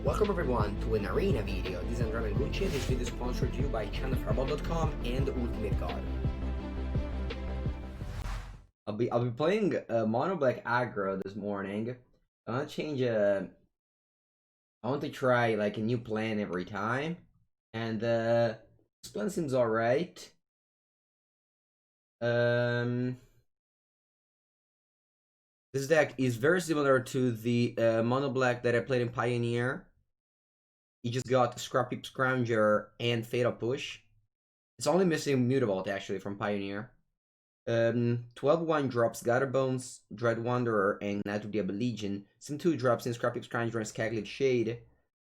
Welcome everyone to an arena video. This is Andrea Mengucci and this video is sponsored to you by channelfireball.com and Ultimate God. I'll be playing MonoB Aggro this morning. I want to change I want to try like a new plan every time. And this plan seems alright. This deck is very similar to the Mono Black that I played in Pioneer. You just got Scrappy Scrounger and Fatal Push. It's only missing Mutavault actually from Pioneer. 12-1 drops Gatherbones, Dread Wanderer, and Knight of the Legion. Some 2 drops in Scrappy Scrounger and Skagleaf Shade.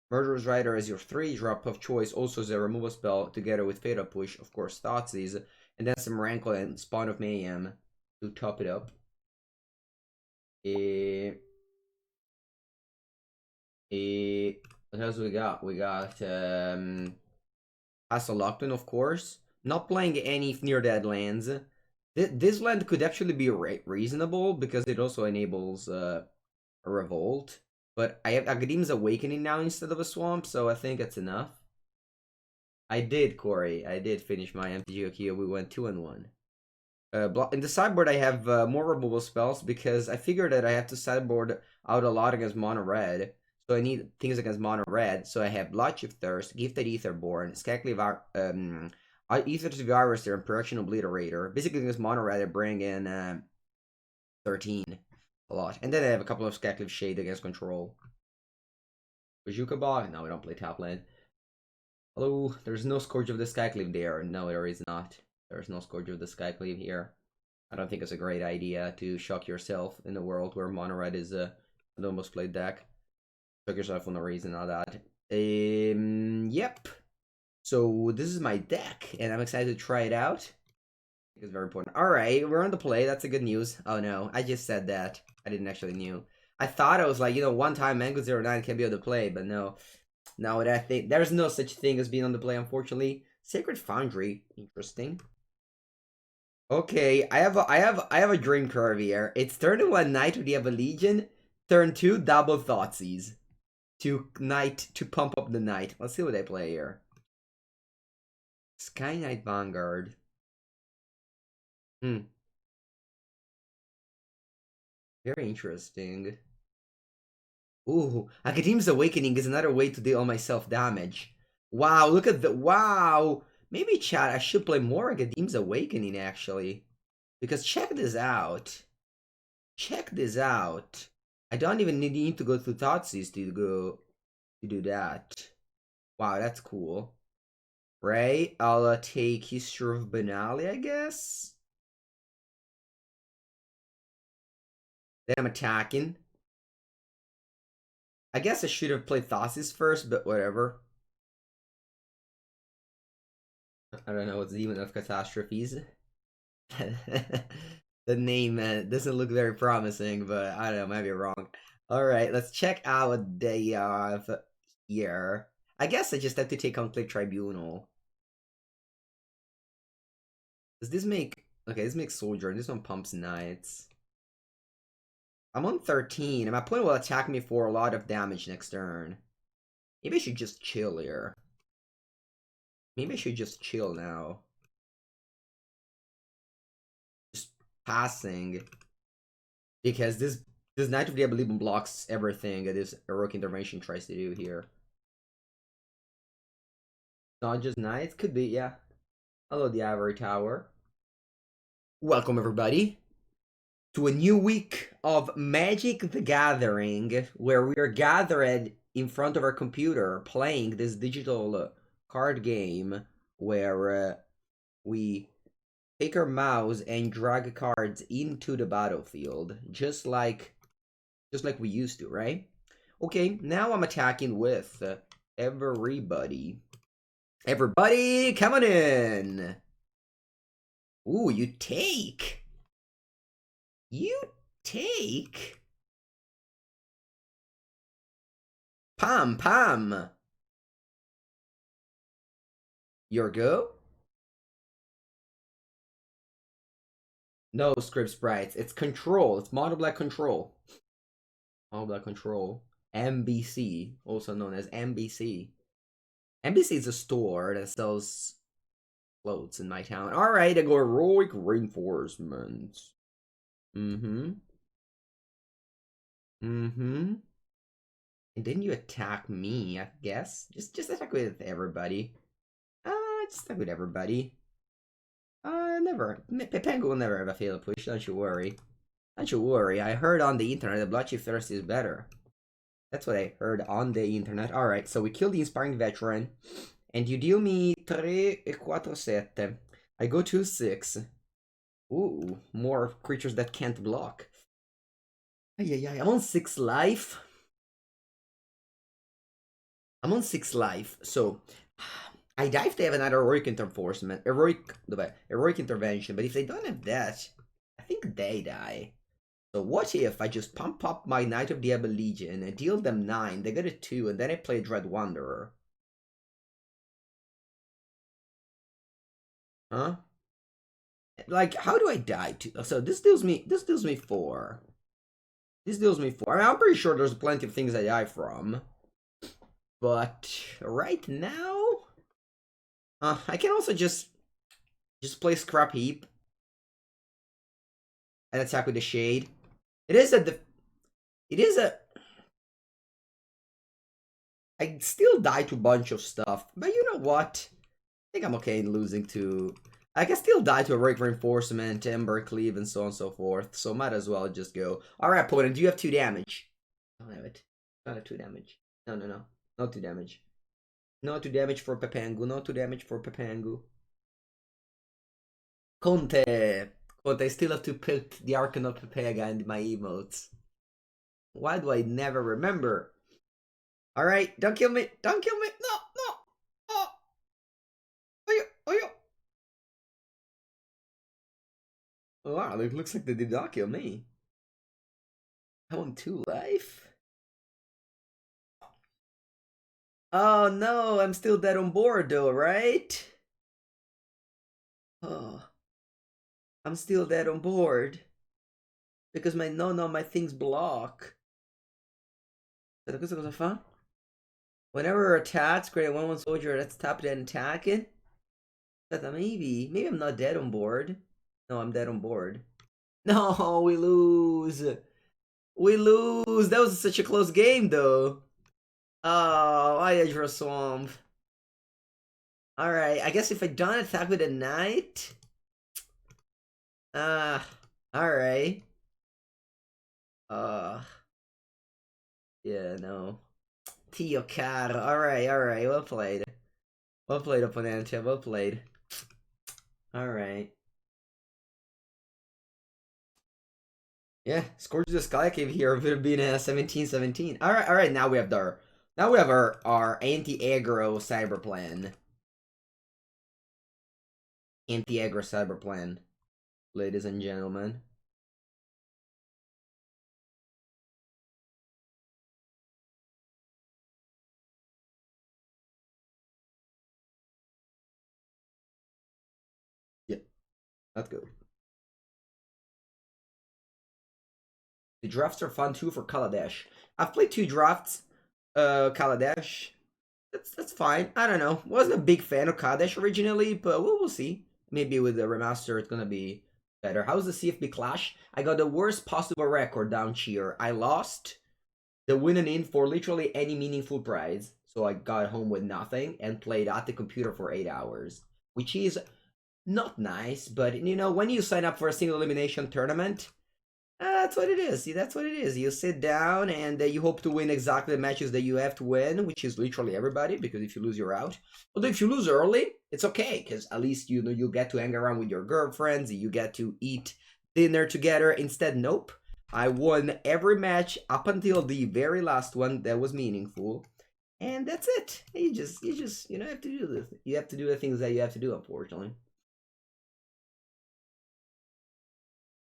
Murderous Rider as your 3-drop of choice, also as a removal spell together with Fatal Push, of course, Thoughtseize, and then some Rankle and Spawn of Mayhem to top it up. What else we got? We got Castle Lockdown, of course. Not playing any near dead lands. This land could actually be reasonable because it also enables a revolt. But I have Agrim's Awakening now instead of a swamp, so I think that's enough. I did, Corey. I did finish my MTG Akio. We went 2-1. In the sideboard, I have more removal spells because I figured that I have to sideboard out a lot against mono red. So I need things against mono red. So I have Bloodchief Thirst, Gifted Aetherborn, Skagleaf Aether's Devour, and Correction Obliterator. Basically against mono red, I bring in 13 a lot. And then I have a couple of Skagleaf Shade against control. Bajuka Bog? No, we don't play top lane. Hello, there's no Scourge of the Skycleave there. No, there is not. There's no Scourge of the Skycleave here. I don't think it's a great idea to shock yourself in a world where mono red is the most played deck. Shock yourself for no reason, all that. Yep. So this is my deck, and I'm excited to try it out. It's very important. Alright, we're on the play. That's a good news. Oh no, I just said that. I didn't actually knew. I thought I was like, one time Mengucci09 can be on the play, but no. No, there's no such thing as being on the play, unfortunately. Sacred Foundry, interesting. Okay, I have a dream curve here. It's turn 1 Knight of the Legion, turn 2 double Thoughtseize. To pump up the Knight. Let's see what they play here. Sky Knight Vanguard. Very interesting. Ooh, Academy's Awakening is another way to deal myself damage. Wow, look at the wow. Maybe chat, I should play more Academy's Awakening actually. Because check this out. Check this out. I don't even need to go through Thoughtseize to do that. Wow, that's cool. Right? I'll take History of Banali, I guess. Then I'm attacking. I guess I should have played Thoughtseizes first, but whatever. I don't know what's Demon of Catastrophes. The name doesn't look very promising, but I don't know, might be wrong. Alright, let's check out what they have here. I guess I just have to take on Click Tribunal. Does this make... Okay, this makes Soldier, and this one pumps Knights. I'm on 13, and my opponent will attack me for a lot of damage next turn. Maybe I should just chill here. Maybe I should just chill now. Just passing. Because this Knight of the Legion blocks everything that this Heroic Intervention tries to do here. Not just Knights, could be, yeah. Hello, the Ivory Tower. Welcome, everybody, to a new week of Magic the Gathering, where we are gathered in front of our computer playing this digital card game where we take our mouse and drag cards into the battlefield, just like we used to, right? Okay, now I'm attacking with everybody. Everybody, come on in! Ooh, you take! You take? Pam, pam! Your go? No script sprites. It's control. It's mono black control. Mono black control. MBC, also known as MBC. MBC is a store that sells clothes in my town. Alright, I go heroic reinforcements. Mm-hmm. Mm-hmm. And then you attack me, I guess. Just attack with everybody. Just attack with everybody. Never. Pepengu will never have a fail push, don't you worry. Don't you worry, I heard on the internet that Bloodchief is better. That's what I heard on the internet. Alright, so we kill the Inspiring Veteran. And you deal me 3 e 4 7. I go to 6. Ooh, more creatures that can't block. I'm on 6 life. I'm on 6 life, so I die if they have another heroic intervention, but if they don't have that, I think they die. So what if I just pump up my Knight of the Ebon Legion and deal them 9, they get a 2, and then I play Dread Wanderer? Huh? Like, how do I die to? So this deals me 4. This deals me 4. I mean, I'm pretty sure there's plenty of things I die from. But right now, I can also just play Scrap Heap and attack with the Shade. I still die to a bunch of stuff, but you know what? I think I'm okay in losing to. I can still die to a Heroic Reinforcement, Ember Cleave, and so on and so forth. So might as well just go. Alright, opponent, do you have 2 damage? I don't have it. I don't have 2 damage. No. Not 2 damage. Not 2 damage for Pepengu. Not 2 damage for Pepengu. Conte, I still have to put the Archon of Pepega in my emotes. Why do I never remember? Alright, don't kill me. Don't kill me. No. Oh, wow, it looks like they did not kill me. I'm on 2 life? Oh no, I'm still dead on board though, right? Oh, I'm still dead on board. Because my things block. Questa cosa fa? Whenever attacks, create 1/1 soldier that's tapped and attacking. Maybe I'm not dead on board. No, I'm dead on board. No, we lose. We lose. That was such a close game though. Oh, I Aggro Swamp. Alright, I guess if I don't attack with a Knight. Alright. Yeah, no. Tio caro. Alright. Well played. Well played, opponente. Well played. Alright. Yeah, Scourge the Sky Cave here would have been 17-17. Alright, now we have our anti-aggro cyber plan. Anti-aggro cyber plan, ladies and gentlemen. Yeah, let's go. The drafts are fun too for Kaladesh. I've played 2 drafts. Kaladesh. That's fine. I don't know. Wasn't a big fan of Kaladesh originally, but we'll see. Maybe with the remaster, it's gonna be better. How's the CFB Clash? I got the worst possible record down here. I lost the win and in for literally any meaningful prize. So I got home with nothing and played at the computer for 8 hours. Which is not nice, but you know, when you sign up for a single elimination tournament, that's what it is. See, that's what it is. You sit down and you hope to win exactly the matches that you have to win, which is literally everybody, because if you lose, you're out. But if you lose early, it's okay, because at least you know you get to hang around with your girlfriends, you get to eat dinner together. Instead, nope. I won every match up until the very last one that was meaningful, and that's it. You just you know have to do this. You have to do the things that you have to do, unfortunately.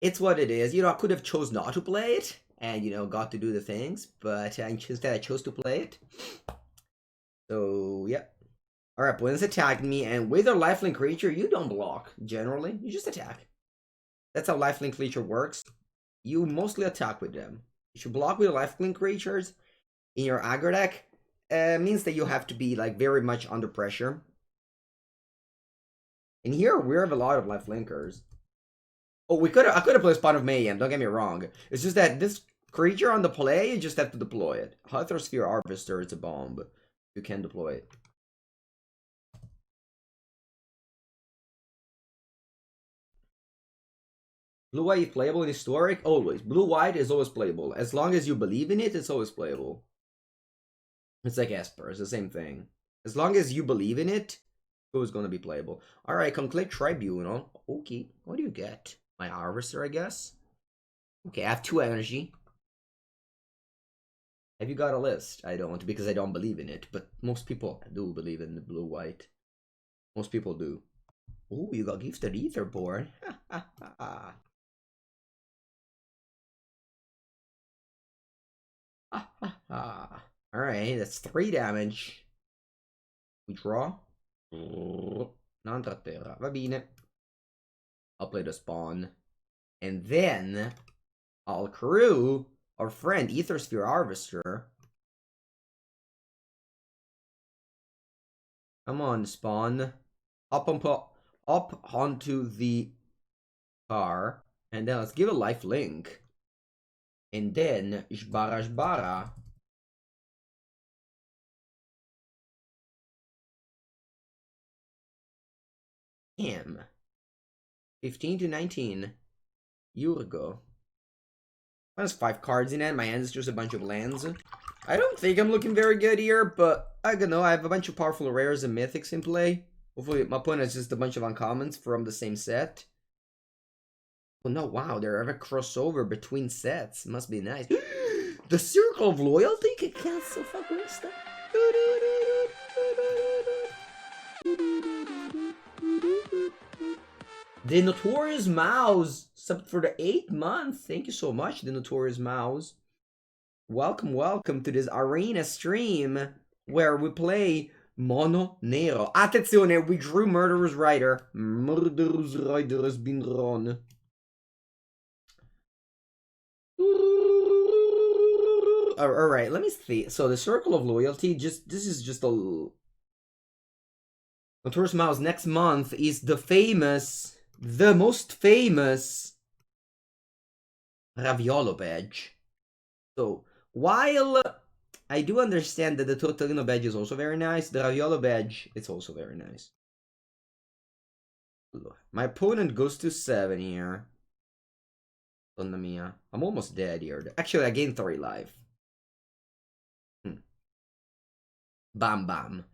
It's what it is. You know, I could have chose not to play it and, you know, got to do the things, but instead I chose to play it. So, yeah. Alright, opponents attacked me, and with a lifelink creature, you don't block, generally. You just attack. That's how lifelink creature works. You mostly attack with them. If you block with lifelink creatures, in your aggro deck means that you have to be like very much under pressure. And here we have a lot of life linkers. Oh, I could have played Spawn of Mayhem, don't get me wrong. It's just that this creature on the play, you just have to deploy it. Hythrosphere Harvester is a bomb. You can deploy it. Blue-white is playable in Historic? Always. Blue-white is always playable. As long as you believe in it, it's always playable. It's like Esper, it's the same thing. As long as you believe in it, it's always going to be playable. Alright, Conclave Tribunal. Okay, what do you get? My Harvester, I guess? Okay, I have 2 energy. Have you got a list? I don't, because I don't believe in it. But most people do believe in the blue-white. Most people do. Oh, you got Gifted Etherborn. Alright, that's 3 damage. We draw. Non terra. Va bene. I'll play the spawn. And then I'll accrue our friend Ethersphere Harvester. Come on, spawn. Up onto the car. And then let's give a life link. And then Shbara. Damn. 15 to 19. Yurgo. There's 5 cards in it. My hand is just a bunch of lands. I don't think I'm looking very good here, but I don't know. I have a bunch of powerful rares and mythics in play. Hopefully, my opponent is just a bunch of uncommons from the same set. Oh no, wow, there are a crossover between sets. Must be nice. The Circle of Loyalty can cancel fucking stuff. The Notorious Mouse, subbed for the 8th month. Thank you so much, the Notorious Mouse. Welcome, welcome to this arena stream where we play Mono Nero. Attenzione, we drew Murderous Rider. Murderous Rider has been drawn. Alright, let me see. So the Circle of Loyalty, this is just a... Notorious Mouse next month is the most famous Raviolo badge. So, while I do understand that the Tortellino badge is also very nice, the Raviolo badge, it's also very nice. My opponent goes to 7 here. Donna mia. I'm almost dead here. Actually, I gained 3 life. Bam bam.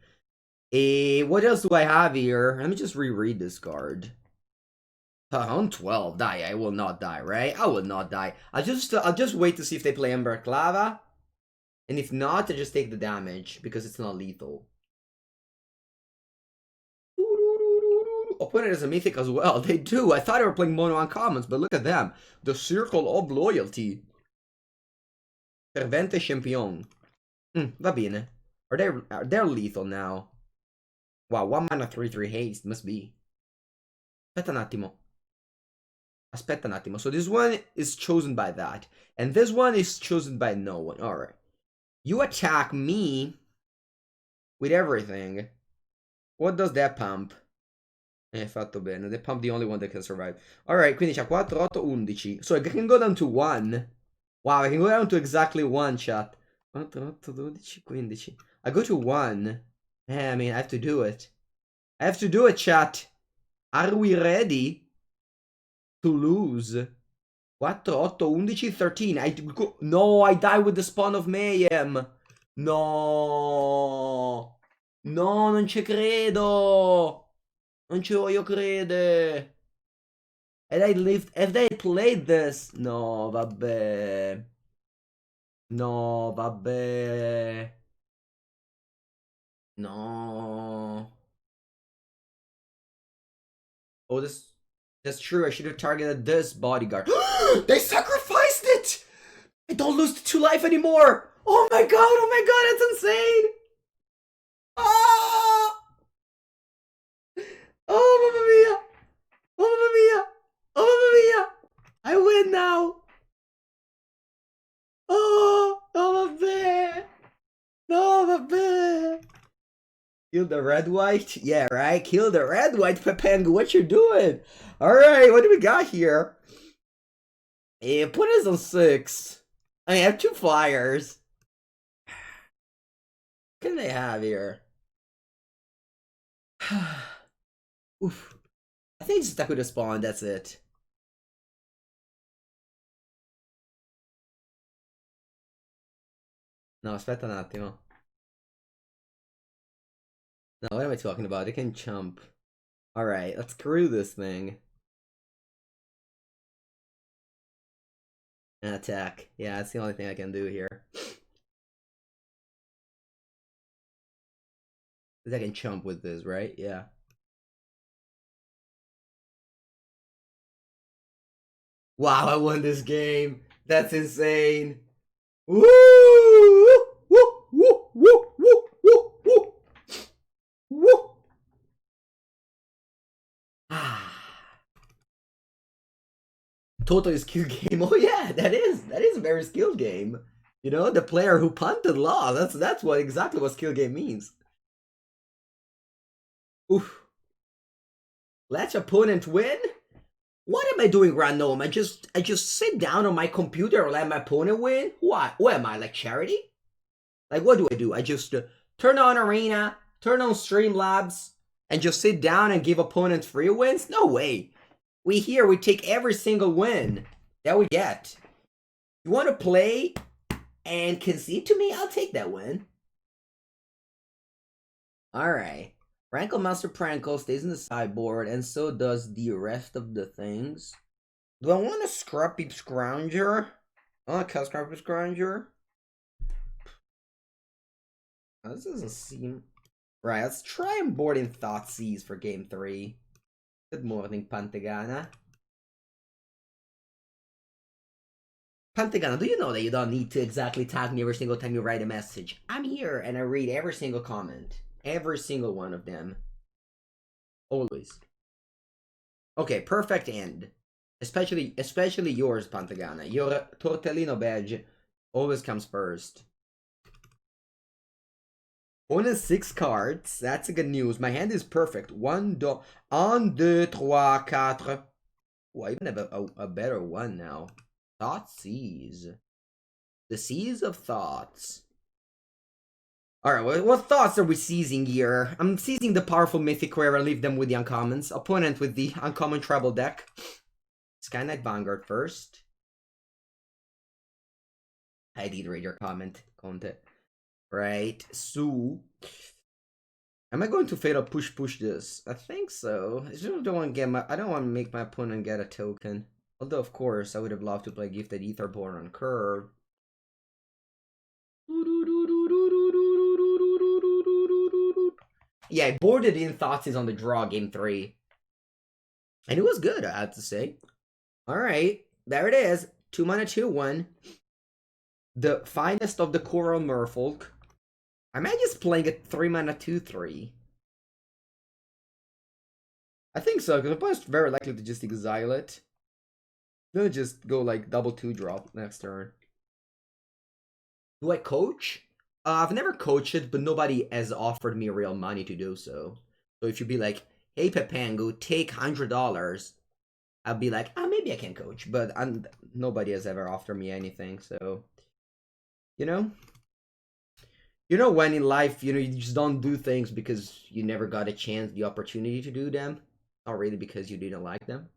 What else do I have here? Let me just reread this card. On 12, die. I will not die, right? I will not die. I'll just wait to see if they play Ember Clava. And if not, I just take the damage because it's not lethal. Opponent is a mythic as well. They do. I thought they were playing mono uncommons, but look at them. The Circle of Loyalty. Fervente Champion. Va bene. They're lethal now. Wow, 1 mana 3/3 haste must be. Aspetta un attimo. Aspetta un attimo. So this one is chosen by that. And this one is chosen by no one. Alright. You attack me with everything. What does that pump? Fatto bene. They pump the only one that can survive. Alright, quindi c'ha 4, 8, 11. So I can go down to 1. Wow, I can go down to exactly 1, chat. 4, 8, 12, 15. I go to 1. I mean, I have to do it. I have to do it, chat. Are we ready to lose? 4, 8, 11, 13. No, I die with the Spawn of Mayhem. No. No, non ci credo. Non ci voglio credere. And I lived. Have they played this? No, vabbè. No, vabbè. No. Oh, that's true. I should have targeted this bodyguard. They sacrificed it! I don't lose the 2 life anymore! Oh my god, that's insane! Oh! Oh, mamma mia! Oh, mamma mia! Oh, mamma mia! I win now! Oh, vabbè! MonoB! Kill the red white? Yeah, right? Kill the red white, Pepengu. What you doing? Alright, what do we got here? Put us on 6. I have 2 flyers. What can they have here? Oof. I think it's stuck with a spawn, that's it. No, aspetta un attimo. No, what am I talking about? It can jump. Alright, let's screw this thing. And attack. Yeah, that's the only thing I can do here. Because I can jump with this, right? Yeah. Wow, I won this game. That's insane. Woo! Woo! Woo! Woo! Woo! Woo! Woo! Woo! Ah. Totally skill game. Oh yeah, that is a very skilled game. You know, the player who punted lost. That's what exactly what skill game means. Oof. Let opponent win? What am I doing random? I just sit down on my computer and let my opponent win? What am I, like charity? Like what do? I just turn on Arena, turn on Streamlabs, and just sit down and give opponents free wins? No way. We take every single win that we get. You want to play and concede to me? I'll take that win. Alright. Rankle Master Prankle stays in the sideboard, and so does the rest of the things. Do I want a Scrappy Scrounger? I want a Scrappy Scrounger. This doesn't seem... Right, let's try and board in Thoughtseize for game 3. Good morning, Pantagana. Pantagana, do you know that you don't need to exactly tag me every single time you write a message? I'm here and I read every single comment. Every single one of them. Always. Okay, perfect end. Especially yours, Pantagana. Your Tortellino badge always comes first. Only 6 cards. That's good news. My hand is perfect. 1, 2, 3, 4. Oh, I even have a better one now. Thoughtseize. The Seas of Thoughts. Alright, what thoughts are we seizing here? I'm seizing the powerful Mythic Rare and leave them with the uncommons. Opponent with the uncommon treble deck. Sky Knight Vanguard first. I did read your comment, Conte. Right, so... Am I going to fatal push this? I think so. I just don't want to get I don't want to make my opponent get a token. Although, of course, I would have loved to play Gifted Etherborn on curve. Yeah, I boarded in Thoughtseize on the draw game 3. And it was good, I have to say. Alright, there it is. 2 mana 2/1. The finest of the Coral Merfolk. Am I just playing a 3 mana 2/3? I think so, because opponent's very likely to just exile it. Gonna just go like double 2-drop next turn. Do I coach? I've never coached it, but nobody has offered me real money to do so. So if you be like, hey Pepangu, take $100, I'll be like, maybe I can coach, but nobody has ever offered me anything, so... You know? You know when in life, you know, you just don't do things because you never got a chance, the opportunity to do them? Not really because you didn't like them.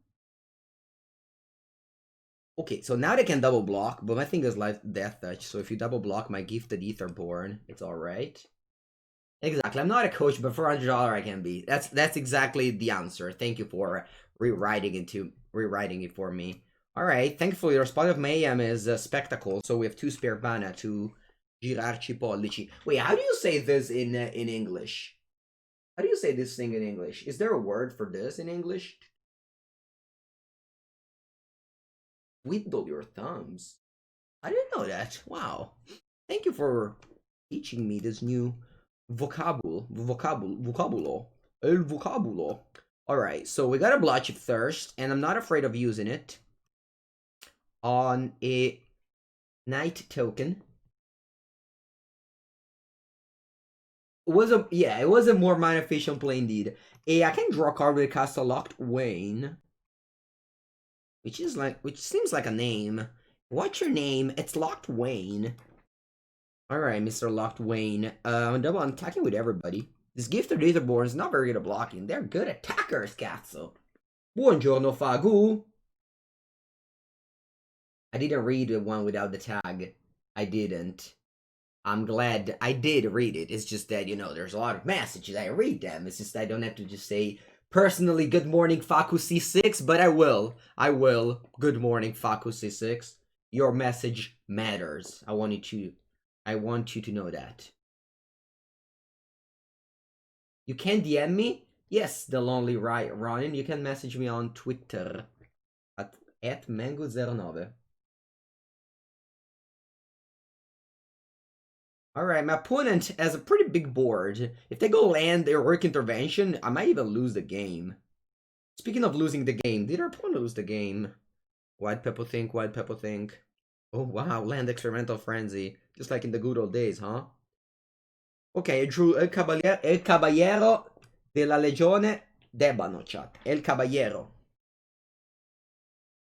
Okay, so now they can double block, but my thing is life death touch, so if you double block my Gifted Etherborn, it's alright. Exactly, I'm not a coach, but for $100 I can be. That's exactly the answer. Thank you for rewriting it for me. Alright, thankfully our Spot of Mayhem is Spectacle, so we have 2 spare mana to girarci pollici. Wait, how do you say this in English? How do you say this thing in English? Is there a word for this in English? Twiddle your thumbs. I didn't know that. Wow. Thank you for teaching me this new vocabulo. El vocabulo. Alright, so we got a Blotch of Thirst, and I'm not afraid of using it on a Night token. it was a more mana efficient play indeed. I can draw a card with a cast a Locked Wayne. Which seems like a name. What's your name? It's Locked Wayne. Alright, Mr. Locked Wayne. I'm attacking with everybody. This Gifted Aetherborn is not very good at blocking. They're good attackers, cazzo. Buongiorno, Fagu. I didn't read the one without the tag. I didn't. I'm glad I did read it. It's just that, you know, there's a lot of messages. I read them. It's just I don't have to just say, personally, good morning, Faku C6, but I will. I will. Good morning, Faku C6. Your message matters. I want you to know that. You can DM me? Yes, the lonely Ryan. You can message me on Twitter at Mengu09. Alright, my opponent has a pretty big board. If they go land their Work Intervention, I might even lose the game. Speaking of losing the game, did our opponent lose the game? White Pepper think, White Pepper think. Oh wow, land Experimental Frenzy. Just like in the good old days, huh? Okay, I drew El Caballero della Legione d'Ebano, chat. El Caballero.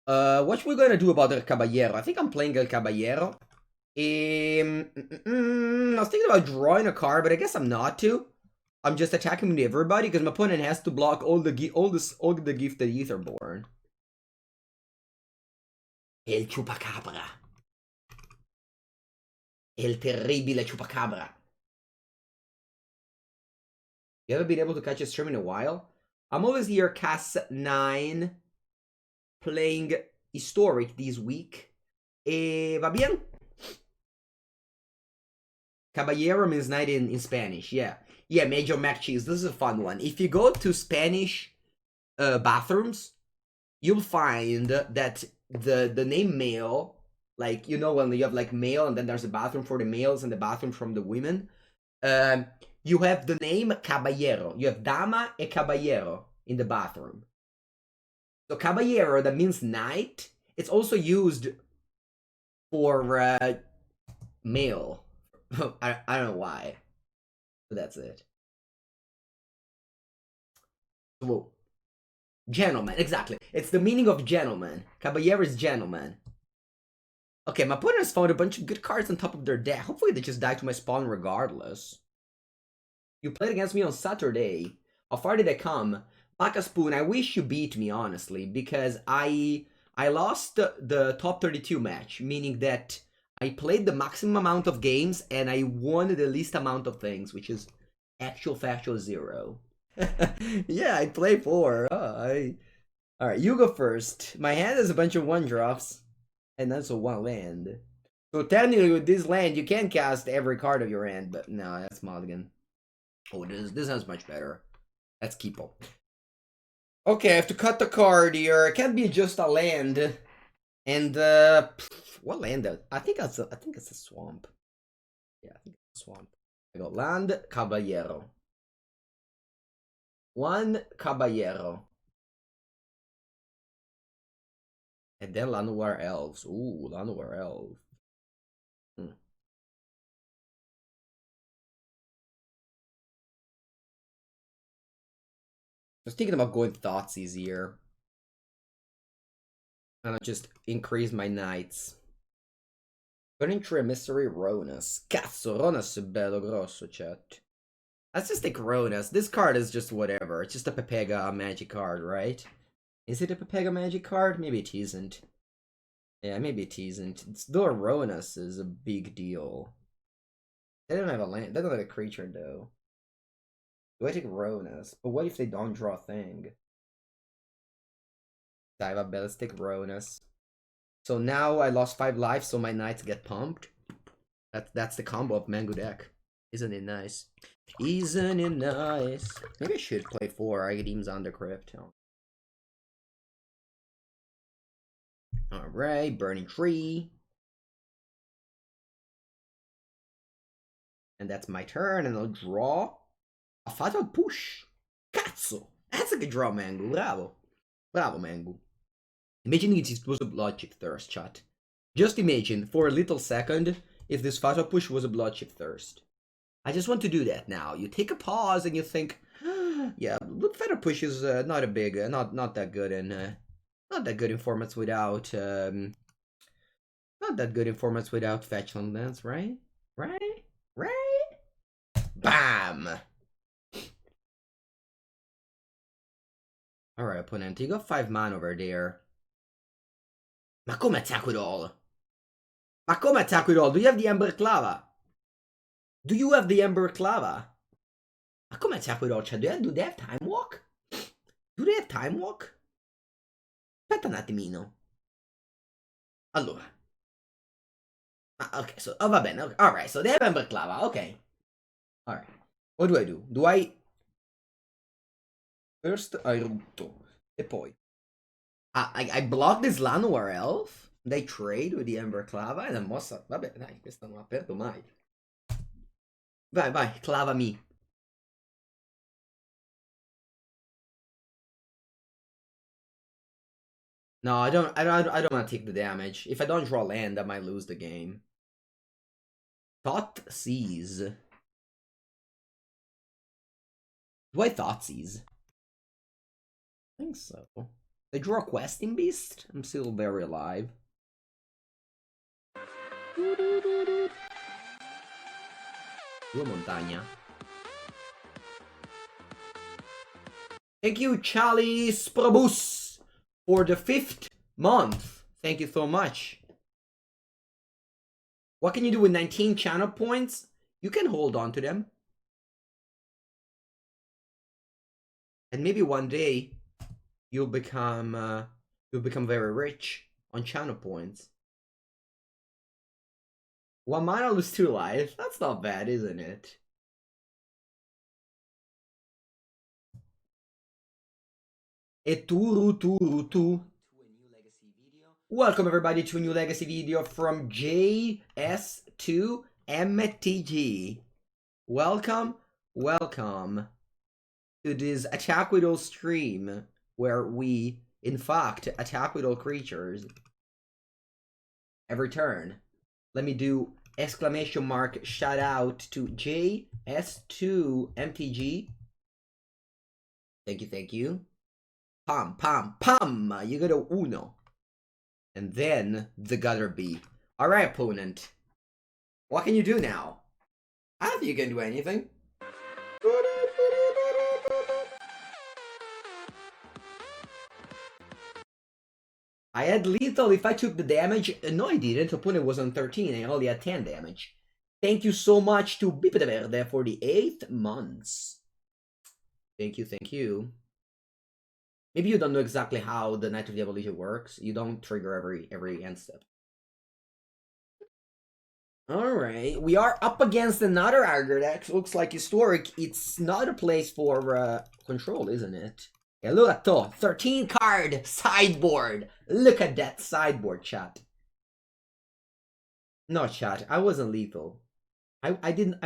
What we gonna do about El Caballero? I think I'm playing El Caballero. I was thinking about drawing a card, but I guess I'm not to. I'm just attacking with everybody because my opponent has to block all the Gifted Aetherborn. El Chupacabra. El terribile Chupacabra. You haven't been able to catch a stream in a while? I'm always here, Cas9, playing Historic this week. Va bien? Caballero means knight in Spanish, yeah. Yeah, Major Mac Cheese, this is a fun one. If you go to Spanish bathrooms, you'll find that the name male, like, you know, when you have like male and then there's a bathroom for the males and the bathroom from the women, you have the name Caballero. You have Dama e Caballero in the bathroom. So Caballero, that means knight. It's also used for male. I don't know why. But that's it. Whoa. Gentleman, exactly. It's the meaning of gentleman. Caballero is gentleman. Okay, my opponent has found a bunch of good cards on top of their deck. Hopefully they just die to my spawn regardless. You played against me on Saturday. How far did I come? Baka Spoon, I wish you beat me, honestly, because I lost the top 32 match, meaning that I played the maximum amount of games and I won the least amount of things, which is actual factual 0. Yeah, I play 4. Alright, you go first. My hand is a bunch of 1-drops, and that's a 1 land. So technically with this land, you can cast every card of your hand, but no, that's mulligan. Oh, this sounds much better. Let's keep up. Okay, I have to cut the card here. It can't be just a land. And what land? I think it's a swamp. Yeah, I think it's a swamp. I got land Caballero. 1 Caballero. And then Llanowar Elves. Ooh, Llanowar Elves. I was thinking about going Thoughtseize here. And I'll just increase my knights. Burning Tree Mystery Ronus. Cazzo, Ronus è bello grosso, chat. Let's just take Ronus. This card is just whatever. It's just a Pepega magic card, right? Is it a Pepega magic card? Maybe it isn't. Yeah, maybe it isn't. Though Ronus is a big deal. They don't have a land. They don't have a creature, though. Do I take Ronus? But what if they don't draw a thing? Dive let's take Ronus. So now I lost 5 lives, so my knights get pumped. That's the combo of Mango deck. Isn't it nice? Isn't it nice? Maybe I should play 4 Archedeem's Undercrypt. Alright, Burning Tree. And that's my turn, and I'll draw a Fatal Push. Cazzo! That's a good draw, Mango. Bravo. Bravo, Mango. Imagine it was a Bloodship Thirst, chat. Just imagine, for a little second, if this Fatal Push was a Bloodship Thirst. I just want to do that now. You take a pause and you think, yeah, Feather Push is not a big, not that good in, not that good in formats without, not that good in formats without Fetchland Lance, right? Right? Right? Bam! Alright, opponent, you got 5 mana over there. Ma come attack with all? Ma come attack with all? Do you have the Ember Clava? Do you have the Ember Clava? Ma come attack with all? Cioè, do they have Time Walk? Do they have Time Walk? Aspetta un attimino. Allora. Ok, so, oh, va bene. Okay. Alright, so they have Ember Clava. Okay. Alright. What do? Do I... First, I rutto. E poi... I block this Llanowar Elf. They trade with the Ember Clava. E la mossa... Vabbè, dai, questa non ha aperto mai. Vai, vai, clavami. No, I don't want to take the damage. If I don't draw land, I might lose the game. Thoughtseize. Do I Thoughtseize? I think so. They draw a Questing Beast? I'm still very alive. Due montagna. Thank you, Charlie Sprobus, for the 5th month. Thank you so much. What can you do with 19 channel points? You can hold on to them. And maybe one day you'll become very rich on channel points. 1 mana, lose 2 life. That's not bad, isn't it? E tu. Welcome everybody to a new legacy video from JS2MTG. Welcome to this Attack with All stream, where we, in fact, attack with all creatures every turn. Let me do exclamation mark shout out to JS2MTG. Thank you. Pam. You got a uno. And then the gutter B. Alright, opponent. What can you do now? I don't think you can do anything. I had lethal if I took the damage. No, I didn't. Opponent was on 13. I only had 10 damage. Thank you so much to Bipede Verde for the 8 months. Thank you. Maybe you don't know exactly how the Night of the Evolution works. You don't trigger every end step. Alright, we are up against another Aggro deck. Looks like historic. It's not a place for control, isn't it? Yeah, look at that. 13 card sideboard. Look at that sideboard, chat. No, chat. I wasn't lethal. I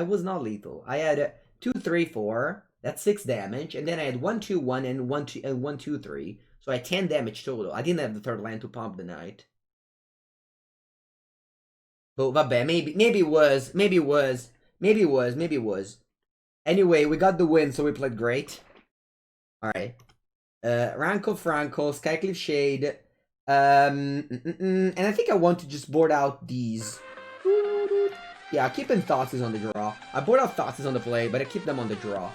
was not lethal. I had 2, 3, 4. That's 6 damage, and then I had 1, 2, 1, and 1, 2, and 1, 2, 3. So I had 10 damage total. I didn't have the third land to pump the night. But vabbè, maybe it was. Anyway, we got the win, so we played great. Alright. Ranko Franco, Skycliff Shade. And I think I want to just board out these. Yeah, keeping Thoughtseize on the draw. I board out Thoughtseizes on the play, but I keep them on the draw.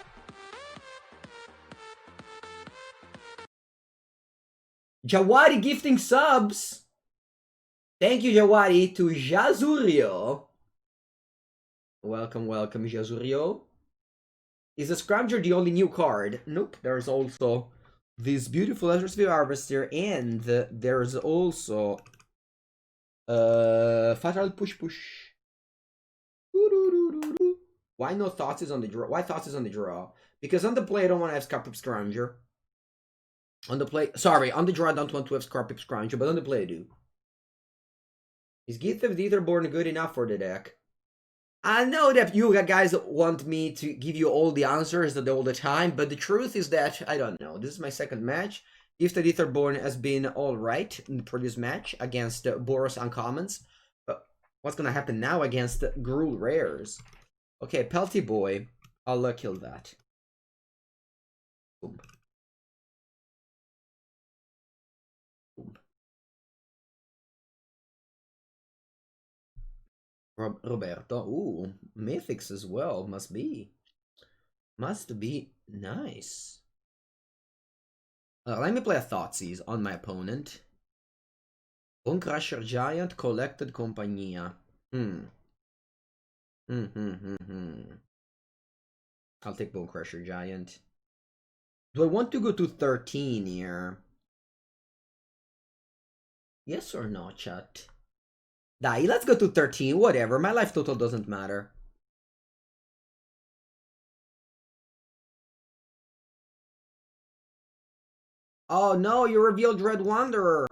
Jawari gifting subs. Thank you, Jawari, to Jazurio. Welcome, Jazurio. Is the Scrounger the only new card? Nope, there's also this beautiful Leisure Harvester, and there's also Fatal Push. Why no Thoughtseize on the draw? Why Thoughtseize on the draw? Because on the play I don't want to have Scarpip Scrounger. On the play, sorry, on the draw I don't want to have Scarpip Scrounger, but on the play I do. Is Gift of the Aetherborn good enough for the deck? I know that you guys want me to give you all the answers all the time, but the truth is that, I don't know. This is my second match. Gifted Aetherborn has been alright in the previous match against Boros Uncommons. But what's gonna happen now against Gruul Rares? Okay, Pelty Boy. I'll kill that. Boom. Boom. Roberto. Ooh, mythics as well. Must be. Must be nice. Let me play a Thoughtseize on my opponent. Bone Crusher Giant, Collected Compagnia. I'll take Bone Crusher Giant. Do I want to go to 13 here? Yes or no, chat? Dai, let's go to 13. Whatever. My life total doesn't matter. Oh no, you revealed Dread Wanderer.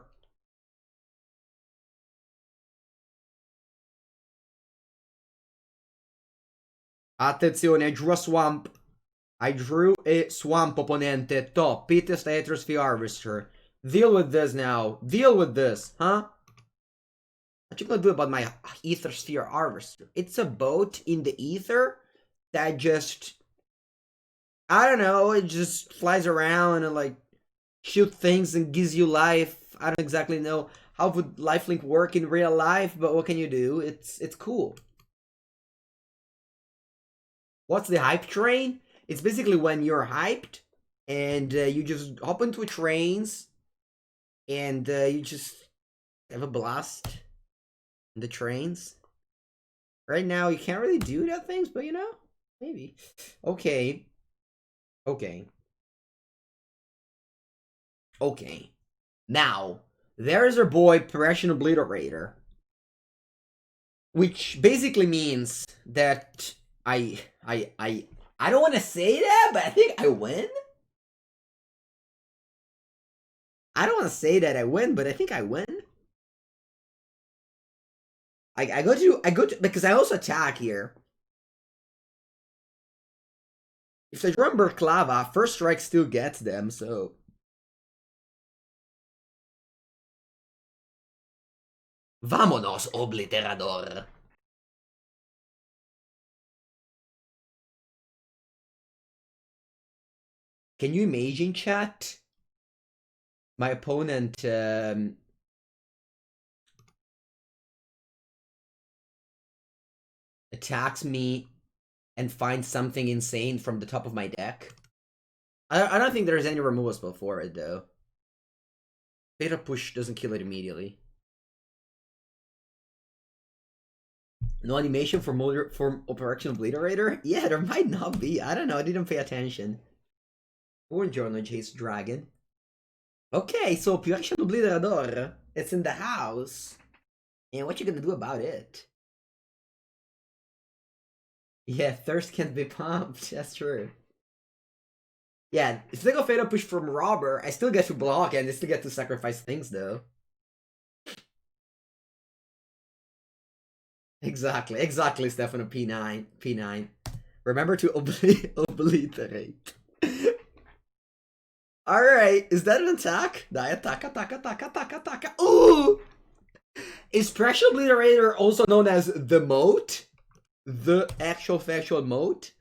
Attenzione, I drew a swamp. I drew a swamp, opponente. Top. Pitest Aetrosphere Harvester. Deal with this now. Deal with this, huh? What you gonna do about my Ether Sphere Harvester? It's a boat in the ether that just... I don't know, it just flies around and like shoot things and gives you life. I don't exactly know how would lifelink work in real life, but what can you do? It's cool. What's the hype train? It's basically when you're hyped and you just hop into trains and you just have a blast in the trains. Right now, you can't really do that things, but you know, maybe. Okay. Okay. Okay. Now, there's our boy, Progression Obliterator. Which basically means that I don't want to say that, but I think I win. I don't want to say that I win, but I think I win. I go to because I also attack here. If they drum Burklava, first strike still gets them, so vámonos, obliterador. Can you imagine, chat? My opponent attacks me and finds something insane from the top of my deck. I don't think there's any removal spell for it, though. Beta Push doesn't kill it immediately. No animation for Operation Obliterator? Yeah, there might not be. I don't know. I didn't pay attention. Buongiorno, Jace Dragon. Okay, so Operation Obliterator. It's in the house. And what you gonna do about it? Yeah, thirst can't be pumped. That's true. Yeah, if they go Fatal Push from Robber, I still get to block and I still get to sacrifice things, though. Exactly, Stefano. P9. Remember to obliterate. Alright, is that an attack? Die, attack. Ooh! Is Pressure Obliterator also known as the moat? The actual factual moat?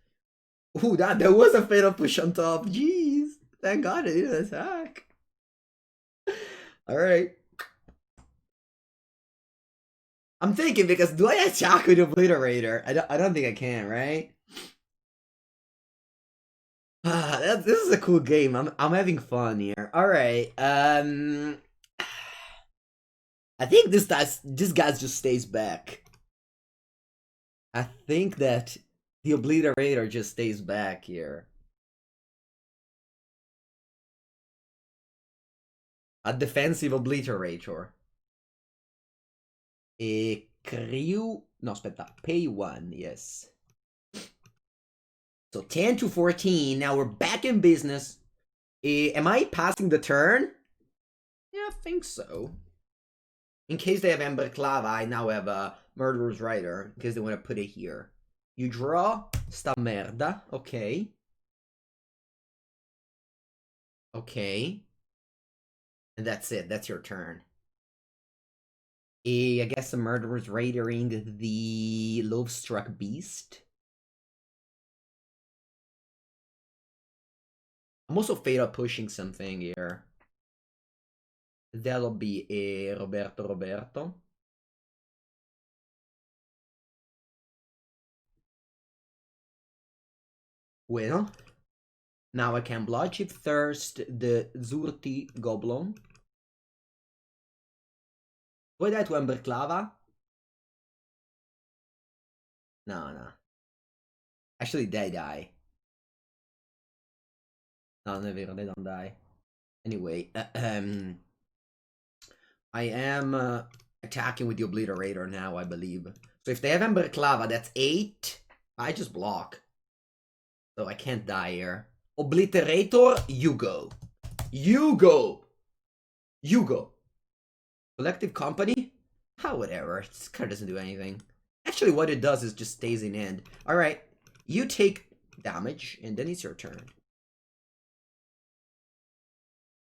Ooh, there was a Fatal Push on top. Jeez. Thank God it didn't attack. Alright. I'm thinking because do I attack with Obliterator? I don't think I can, right? This is a cool game. I'm having fun here. All right. I think this guy just stays back. I think that the Obliterator just stays back here. A defensive Obliterator. A crew. No, aspetta. Pay 1, yes. So 10 to 14. Now we're back in business. Am I passing the turn? Yeah, I think so. In case they have Ember Clava, I now have a Murderer's Rider, because they want to put it here. You draw sta merda, okay. Okay. And that's it, that's your turn. I guess the Murderer's Raidering the Lovestruck Beast. I'm also fatal pushing something here. That'll be a Roberto. Bueno. Now I can Bloodship Thirst the Zurti Goblin. Vuoi dare tu Ember Clava? No. Actually, they die. No, non è vero, they don't die. Anyway, I am attacking with the Obliterator now, I believe. So if they have Ember Clava, that's 8. I just block. So I can't die here. Obliterator, you go. You go. You go. Collective Company? Ah, whatever. This card doesn't do anything. Actually, what it does is just stays in end. Alright. You take damage, and then it's your turn.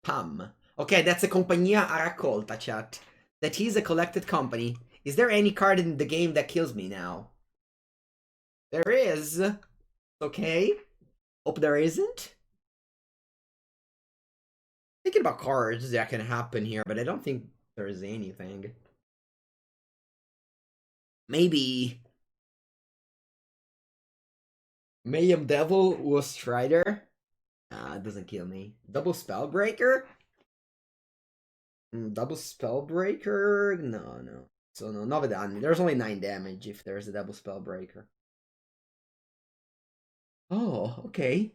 Pam. Okay, that's a Compagnia a raccolta, chat. That is a collected company. Is there any card in the game that kills me now? There is. Okay. Hope there isn't. Thinking about cards that can happen here, but I don't think there is anything. Maybe Mayhem Devil was Strider. It doesn't kill me. Double Spellbreaker? Double Spellbreaker? No. So no, 9 danni. There's only 9 damage if there's a double Spellbreaker. Oh, okay.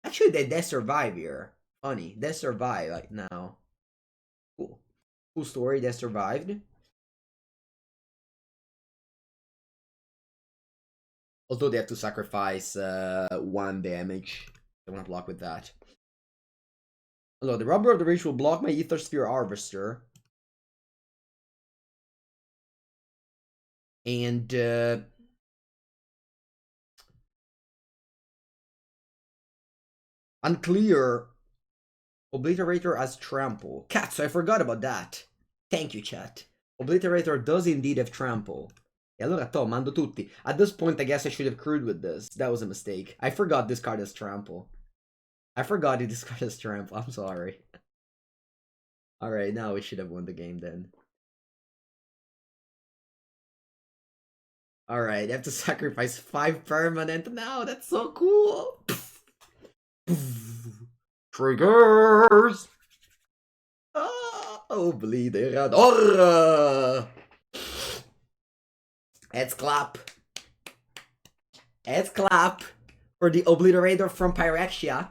Actually, they survive here. Funny, they survive like now. Cool. Cool story, they survived. Although they have to sacrifice 1 damage. I want to block with that. Hello, the Rubber of the Reach will block my Ether Sphere Harvester. And unclear. Obliterator as trample. Cats, I forgot about that. Thank you, chat. Obliterator does indeed have trample. E allora to, mando tutti. At this point, I guess I should have crewed with this. That was a mistake. I forgot this card has trample. I forgot this card has trample. I'm sorry. Alright, now we should have won the game then. Alright, I have to sacrifice 5 permanent now. That's so cool. Triggers! Obliterador! Let's clap. Let's clap for the Obliterator from Pyrexia.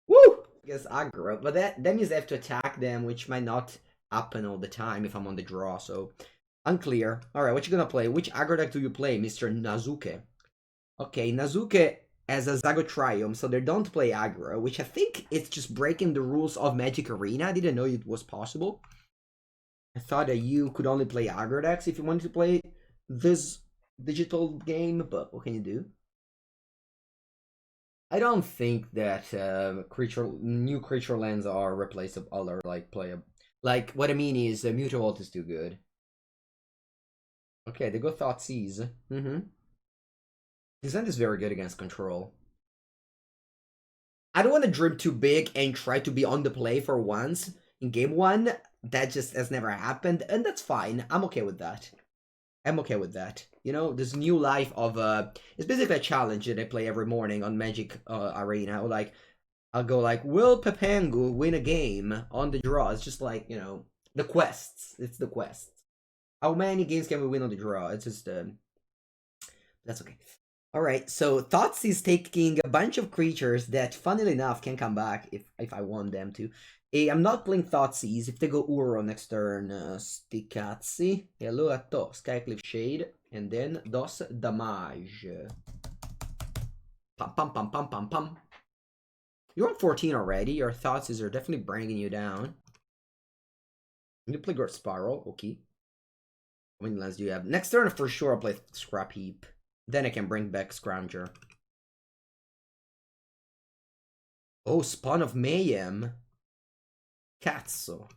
Woo! I guess aggro, but that means I have to attack them, which might not happen all the time if I'm on the draw, so unclear. Alright, what you gonna play? Which aggro deck do you play, Mr. Nazuke? Okay, Nazuke has a Zagotrium, so they don't play aggro, which I think it's just breaking the rules of Magic Arena. I didn't know it was possible. I thought that you could only play aggro decks if you wanted to play this digital game, but what can you do? I don't think that new creature lands are replaceable or like playable. Like what I mean is Mutavault is too good. Okay, they go Thoughtseize. This land is very good against control. I don't want to dream too big and try to be on the play for once in game 1. That just has never happened, and that's fine. I'm okay with that. I'm okay with that. You know, this new life of it's basically a challenge that I play every morning on Magic Arena. Like, I'll go like, will Pepengu win a game on the draw? It's just like, you know, the quests. It's the quests. How many games can we win on the draw? It's just that's okay. Alright, so Thoughts is taking a bunch of creatures that, funnily enough, can come back if I want them to. I'm not playing Thoughtseize. If they go Uro next turn, sti cazzi. E allora to, Skycliff Shade, and then dos damage. Pam. You're on 14 already. Your Thoughtseize are definitely bringing you down. You play Gort Spiral, okay. How many lands do you have? Next turn, for sure, I'll play Scrap Heap. Then I can bring back Scrounger. Oh, Spawn of Mayhem. Cazzo.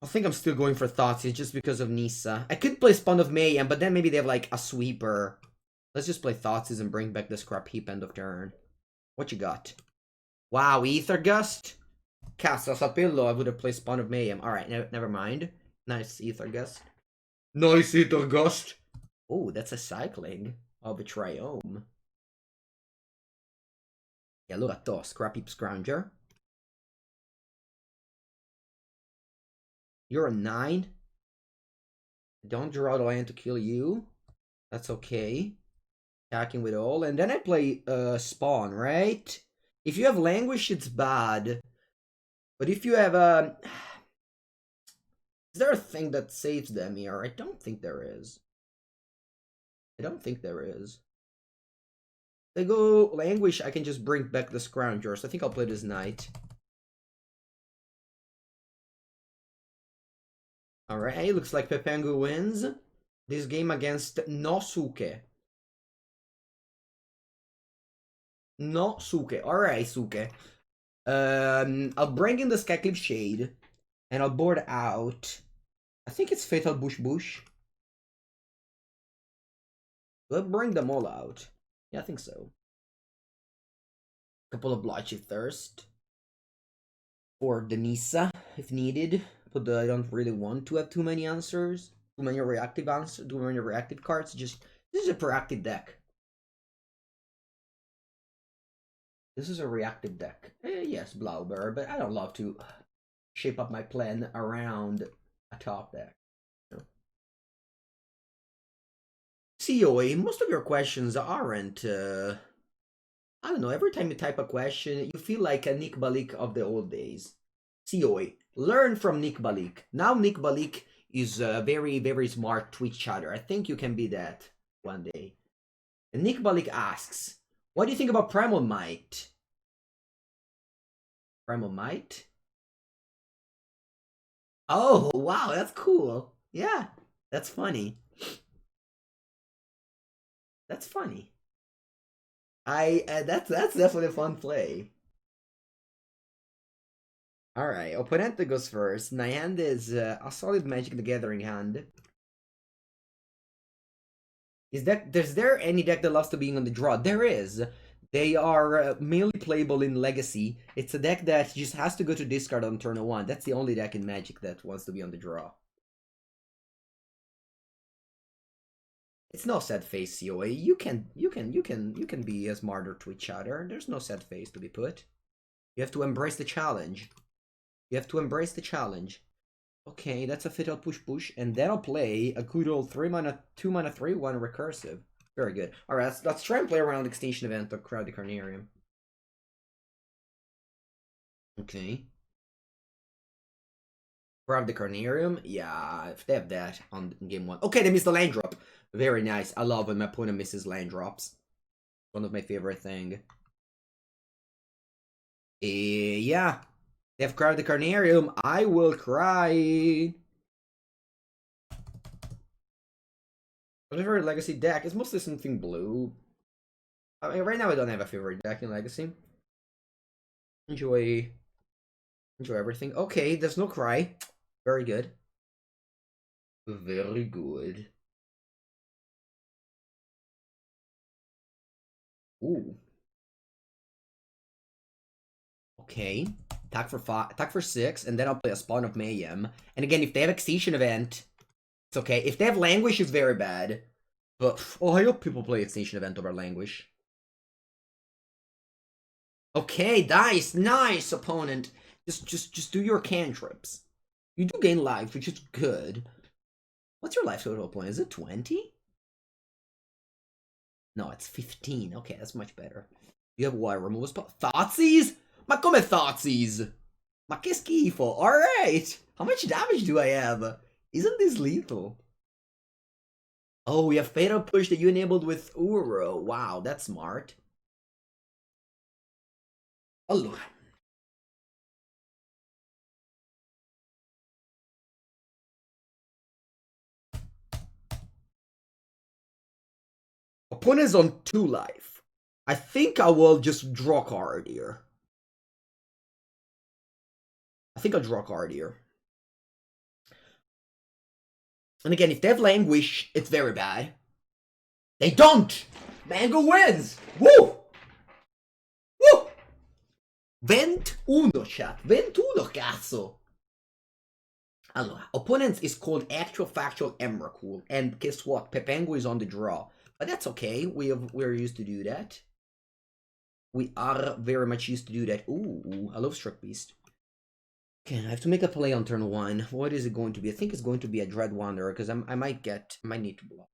I think I'm still going for Thoughtseize just because of Nissa. I could play Spawn of Mayhem, but then maybe they have like a sweeper. Let's just play Thoughtseize and bring back the scrap heap end of turn. What you got? Wow, Ether Gust? Cast a Sapillo, I would have played Spawn of Mayhem. Alright, never mind. Nice Ether Gust. Nice Ether Gust! Oh, that's a cycling of a Triome. E allora to, Scrap Heap Scrounger. You're a 9. Don't draw the land to kill you. That's okay. Attacking with all. And then I play Spawn, right? If you have Languish, it's bad. But if you have a... Is there a thing that saves them here? I don't think there is. I don't think there is. They go Languish, I can just bring back the Scrounger. So I think I'll play this Knight. Alright, looks like Pepengu wins this game against Nosuke. Nosuke. Alright, Suke. I'll bring in the Skyclip Shade. And I'll board out. I think it's Fatal Bush. We'll bring them all out. Yeah, I think so. Couple of Blotchy Thirst. For Denisa, if needed. But I don't really want to have too many answers. Too many reactive cards. Just this is a proactive deck. This is a reactive deck. Yes, Blauber, but I don't love to shape up my plan around a top deck. COA, most of your questions aren't, I don't know, every time you type a question, you feel like a Nick Balik of the old days. COA, learn from Nick Balik. Now Nick Balik is a very, very smart Twitch chatter. I think you can be that one day. And Nick Balik asks, what do you think about Primal Might? Primal Might? Oh, wow, that's cool. Yeah, that's funny. That's funny. That's definitely a fun play. Alright, Opponente goes first. My hand is a solid Magic the Gathering hand. Is there any deck that loves to being on the draw? There is. They are mainly playable in Legacy. It's a deck that just has to go to discard on turn 1. That's the only deck in Magic that wants to be on the draw. It's no sad face, COA. You can be a smarter Twitch chatter. There's no sad face to be put. You have to embrace the challenge. You have to embrace the challenge. Okay, that's a Fatal Push, and then I'll play a good old 3-mana, 2-mana 3/1 recursive. Very good. Alright, let's try and play around Extinction Event of Crowded Carnarium. Okay. Grab the Carnarium? Yeah, if they have that on game 1. Okay, they missed the land drop. Very nice. I love when my opponent misses land drops. One of my favorite things. Yeah. They have Crowded Carnarium. I will cry. My favorite Legacy deck is mostly something blue. I mean, right now I don't have a favorite deck in Legacy. Enjoy everything. Okay, there's no cry. Very good. Very good. Ooh. Okay. Attack for 5, attack for 6, and then I'll play a Spawn of Mayhem. And again, if they have Extinction Event, it's okay. If they have Languish, it's very bad. But oh, I hope people play Extinction Event over Languish. Okay, nice, opponent. Just do your cantrips. You do gain life, which is good. What's your life total point? Is it 20? No, it's 15. Okay, that's much better. You have what? Remove a spot? Thoughtseize? Ma come Thoughtseize? Ma che schifo. Alright. How much damage do I have? Isn't this lethal? Oh, we have Fatal Push that you enabled with Uro. Wow, that's smart. Allora. Opponent's on 2 life. I think I will just draw a card here. I think I'll draw a card here. And again, if they have Languish, it's very bad. They don't! Mango wins! Woo! Woo! 21, chat. 21, cazzo! Allora, opponents is called Actual Factual Emrakul, and guess what? Pepengo is on the draw. But that's okay, we're used to do that. We are very much used to do that. Ooh, I love Struck Beast. Okay, I have to make a play on turn 1. What is it going to be? I think it's going to be a Dread Wanderer, because I might need to block.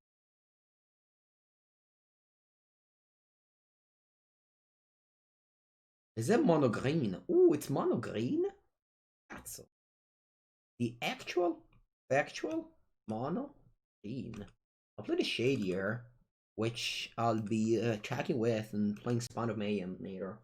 Is that mono green? Ooh, it's mono green? That's the actual factual mono green. I'll play the Shadier, which I'll be tracking with and playing Spawn of Mayhem later.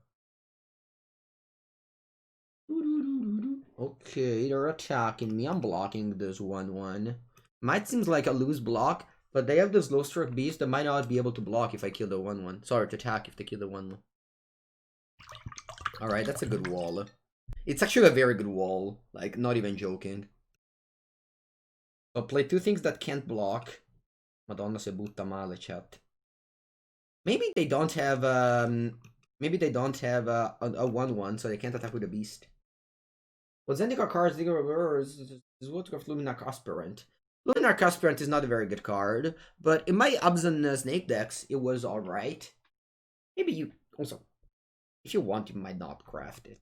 Okay, they're attacking me. I'm blocking this 1-1. Might seem like a loose block, but they have this low struck beast that might not be able to block if I kill the 1-1. Sorry, to attack if they kill the 1-1. Alright, that's a good wall. It's actually a very good wall. Like, not even joking. I'll play 2 things that can't block. Madonna se butta male, chat. Maybe they don't have a 1-1, so they can't attack with a beast. Well, Zendikar cards, Digger Reverse is what of Luminarch Aspirant. Luminarch Aspirant is not a very good card, but in my Abs and Snake decks, it was alright. Maybe you also, if you want, you might not craft it.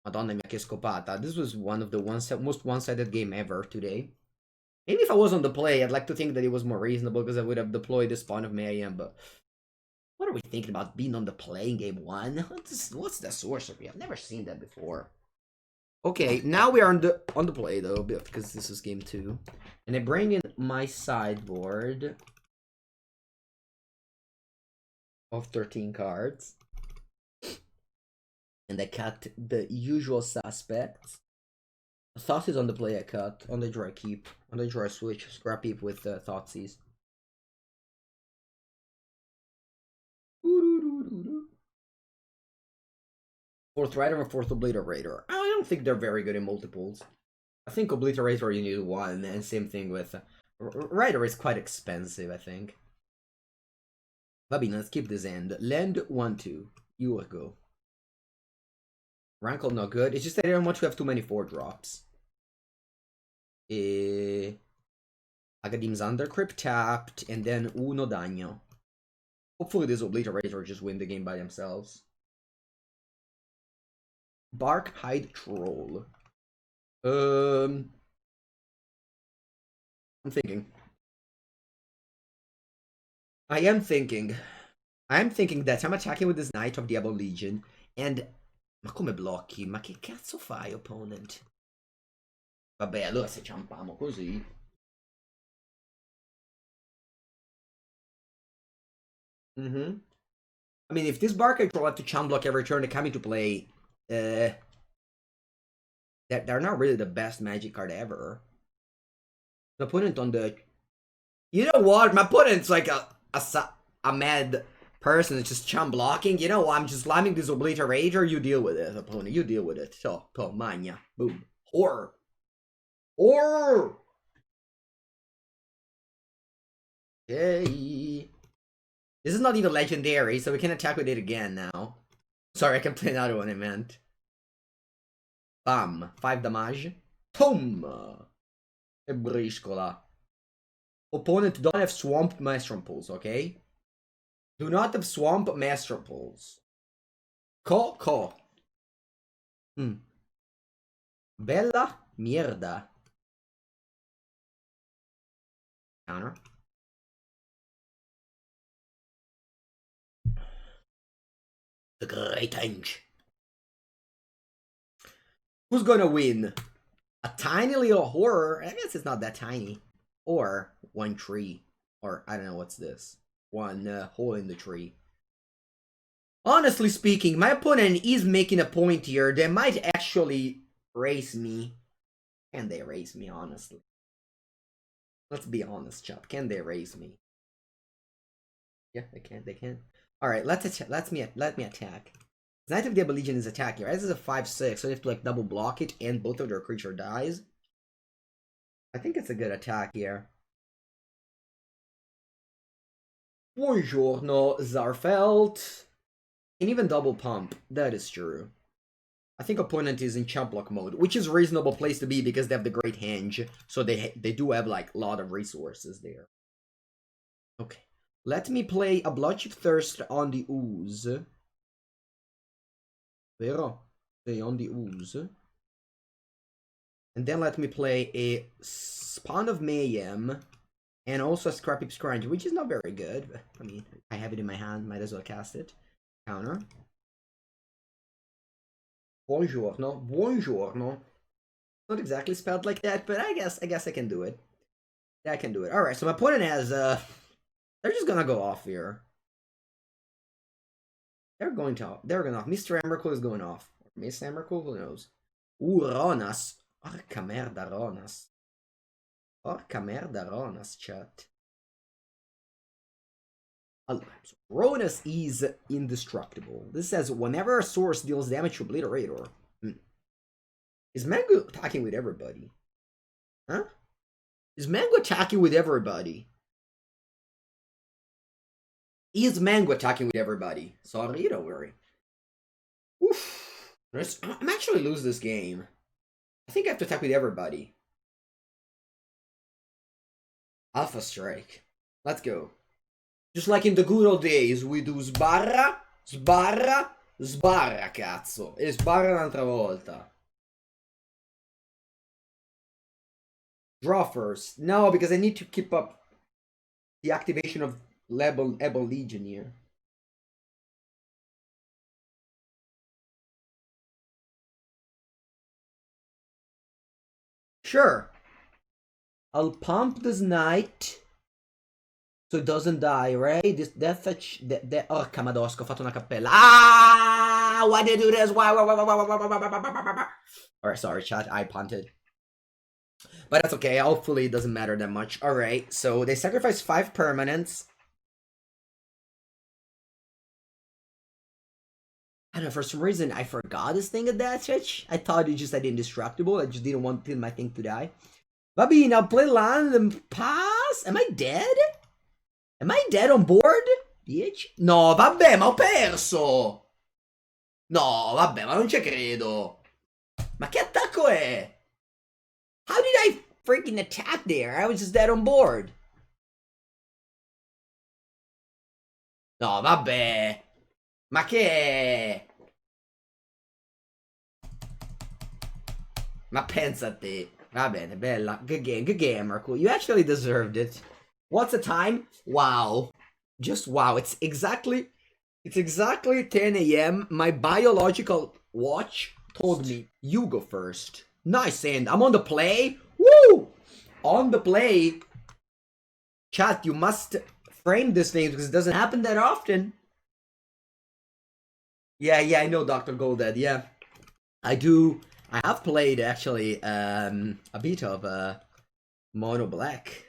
Madonna mia che scopata. This was one of the most one-sided game ever today. Maybe if I was on the play, I'd like to think that it was more reasonable because I would have deployed the Spawn of Mayhem, but what are we thinking about being on the play in game 1? What's the sorcery? I've never seen that before. Okay, now we are on the play though, because this is game 2. And I bring in my sideboard of 13 cards. And I cut the usual suspects. Thought is on the play, I cut. On the draw I keep. On the draw I switch. Scrap heap with Thoughtseize. Fourth Rider and fourth Obliterator. I don't think they're very good in multiples. I think Obliterator you need 1, and same thing with Rider is quite expensive, I think. Babin, let's keep this end. Land 1-2. You will go. Rankle not good. It's just that I don't want to have too many 4-drops. Agadim's Undercrypt tapped, and then Uno Daño. Hopefully this Obliterator just win the game by themselves. Bark Hide Troll. I'm thinking. I am thinking that I'm attacking with this Knight of Diablo Legion, and... Ma come blocchi? Ma che cazzo fai, opponent? Vabbè, allora se ciampiamo così... I mean, if this Bark Hide Troll have to chum block every turn they come into play... they're not really the best magic card ever. The opponent on the... You know what? My opponent's like a mad person that's just chum blocking. You know what? I'm just slamming this Obliterator. You deal with it, opponent. You deal with it. So, magna. Boom. Horror. Horror! Okay. This is not even legendary, so we can attack with it again now. Sorry, I can play another one, I meant. Bam. 5 damage. Boom! E briscola. Opponent don't have Swamp Maelstrom Pulse, okay? Do not have Swamp Maelstrom Pulse. Co. Bella mierda. Counter. The Great Henge. Who's gonna win? A tiny little horror? I guess it's not that tiny. Or 1 tree. Or, I don't know, what's this? 1 hole in the tree. Honestly speaking, my opponent is making a point here. They might actually race me. Can they race me, honestly? Let's be honest, chat. Can they raise me? Yeah, they can. They can. All right, let me attack. Knight of Diablo Legion is attacking. Right? This is a 5/6, so they have to like double block it, and both of their creature dies. I think it's a good attack here. Buongiorno, Zarfelt. And even double pump. That is true. I think opponent is in champ block mode, which is a reasonable place to be because they have the great henge. So they do have like a lot of resources there. Okay. Let me play a Bloodship Thirst on the ooze. Vero? Stay on the ooze. And then let me play a Spawn of Mayhem. And also a Scrappy Scrunch, which is not very good. But, I mean, I have it in my hand. Might as well cast it. Counter. Buongiorno. Buongiorno. Not exactly spelled like that, but I guess I can do it. Yeah, I can do it. Alright, so my opponent has, they're just gonna go off here. They're going off. Mr. Emrakul is going off. Miss Emrakul, who knows? Ronas. Porca merda, Ronas. Porca merda, Ronas, chat. So Ronas is indestructible. This says whenever a source deals damage to Obliterator. Is Mango attacking with everybody? Huh? Is Mango attacking with everybody? Is Mango attacking with everybody? Sorry, don't worry. Oof. I'm actually lose this game. I think I have to attack with everybody. Alpha Strike. Let's go. Just like in the good old days, we do sbarra, sbarra, sbarra, cazzo. E sbarra un'altra volta. Draw first. No, because I need to keep up the activation of Ebel Legion here. Sure. I'll pump this knight so it doesn't die, right? This death fetch. Orca madosca, ho fatto una cappella. Ah! Why did I do this? Why? Alright, sorry, chat. I punted. But that's okay. Hopefully it doesn't matter that much. Alright, so they sacrifice 5 permanents. I don't know, for some reason I forgot this thing at that stretch. I thought it just had indestructible. I just didn't want my thing to die. Vabbè, now play land and pass. Am I dead? Am I dead on board? 10? No, vabbè, ma ho perso! No, vabbè, ma non ci credo. Ma che attacco è? How did I freaking attack there? I was just dead on board. No, vabbè. Ma che... Ma pensa a te. Va bene, bella. Good game, Marco. You actually deserved it. What's the time? Wow. Just wow. It's exactly 10 a.m. My biological watch told me, you go first. Nice, and I'm on the play. Woo! On the play. Chat, you must frame this thing because it doesn't happen that often. Yeah, I know Dr. Goldhead, yeah. I do. I have played, actually, a bit of Mono Black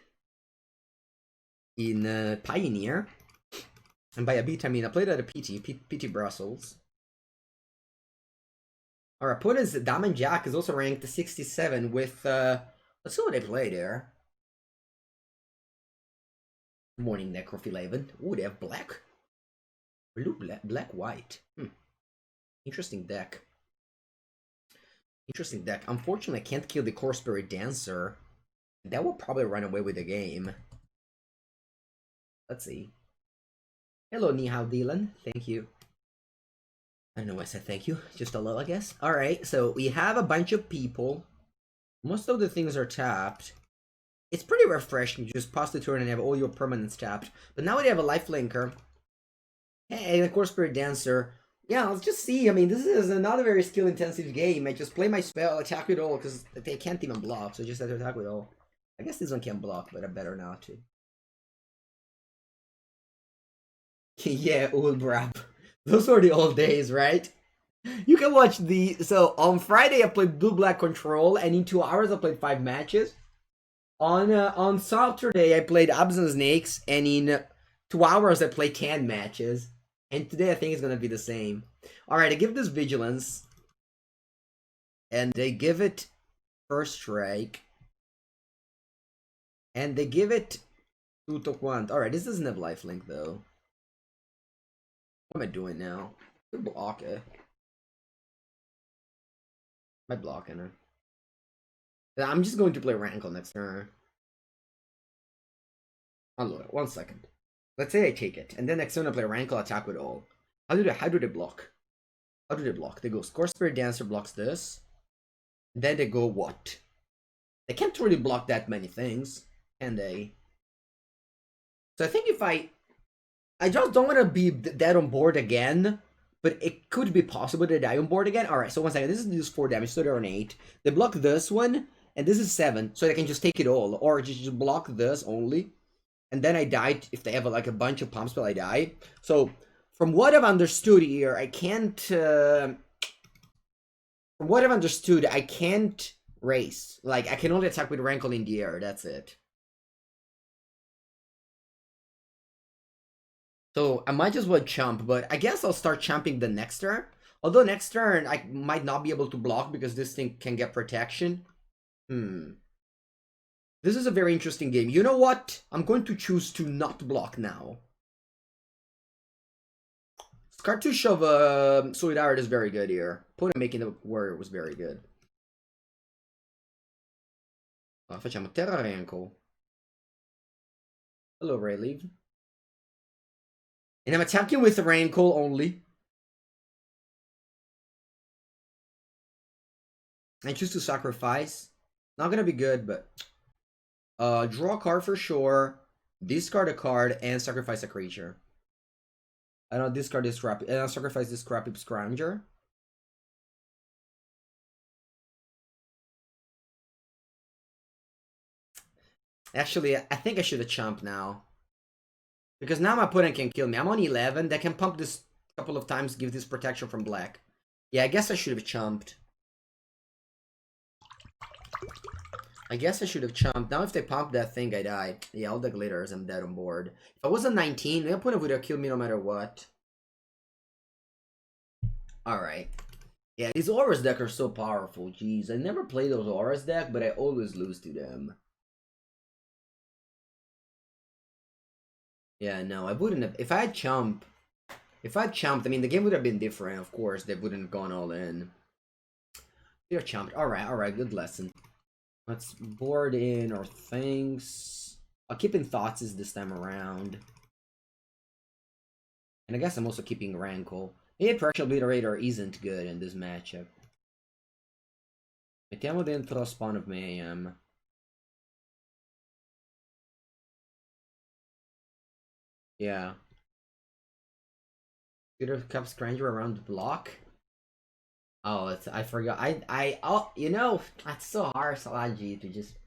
in Pioneer. And by a bit, I mean I played at a PT Brussels. Our opponent's Diamond Jack is also ranked 67 with, let's see what they play there. Morning Necrophil. Ooh, they have black. Blue, black, white. Interesting deck. Unfortunately, I can't kill the Core Spirit Dancer. That will probably run away with the game. Let's see. Hello, Nihao Dylan. Thank you. I don't know why I said thank you. Just hello, I guess. Alright, so we have a bunch of people. Most of the things are tapped. It's pretty refreshing to just pause the turn and have all your permanents tapped. But now we have a Lifelinker. Hey, the Core Spirit Dancer. Yeah, let's just see. I mean, this is not a very skill-intensive game. I just play my spell, attack with all, because they can't even block, so I just have to attack with all. I guess this one can block, but I better not to. Yeah, old rap. Those were the old days, right? You can watch the... So, on Friday, I played Blue-Black Control, and in 2 hours, I played 5 matches. On Saturday, I played Abs and Snakes, and in 2 hours, I played 10 matches. And today I think it's going to be the same. Alright, I give this Vigilance. And they give it First Strike. And they give it Tutto quanto. Alright, this doesn't have lifelink though. What am I doing now? Block it. Am I blocking her? I'm just going to play Rankle next turn. Unload. 1 second. Let's say I take it, and then next turn I play Rankle, attack with all. How do they block? How do they block? They go Score Spirit Dancer blocks this. Then they go what? They can't really block that many things, can they? So I think if I just don't want to be dead on board again, but it could be possible to die on board again. Alright, so 1 second. This is 4 damage, so they're on 8. They block this one, and this is 7, so they can just take it all. Or just block this only. And then I die. If they have like a bunch of pump spell, I die. So, from what I've understood here, I can't... from what I've understood, I can't race. Like, I can only attack with Rankle in the air, that's it. So, I might just well chump, but I guess I'll start chumping the next turn. Although next turn, I might not be able to block because this thing can get protection. This is a very interesting game. You know what? I'm going to choose to not block now. Cartouche of Solidarity is very good here. Opponent making the warrior was very good. Facciamo Terra Rankle. Hello, Rayleigh. And I'm attacking with Rankle only. I choose to sacrifice. Not gonna be good, but draw a card for sure. Discard a card and sacrifice a creature. I don't discard this crap. And I'll sacrifice this crappy Scrounger. Actually, I think I should have chumped now. Because now my opponent can kill me. I'm on 11. They can pump this a couple of times, give this protection from black. Yeah, I guess I should have chumped. I guess I should have chumped. Now if they pump that thing, I die. Yeah, all the glitters, I'm dead on board. If I was a 19, the opponent would have killed me no matter what. Alright. Yeah, these Auras deck are so powerful. Jeez, I never play those Auras deck, but I always lose to them. Yeah, no, I wouldn't have. If I had chumped, I mean, the game would have been different, of course. They wouldn't have gone all in. You're chumped. Alright, good lesson. Let's board in our things. I'll keep in Thoughts this time around. And I guess I'm also keeping Rankle. Maybe Partial Obliterator isn't good in this matchup. Mettiamo dentro Spawn of Mayhem. Yeah. Could have kept Scrounger around the block. Oh, I forgot. Oh, you know, it's so hard, Salaji, to just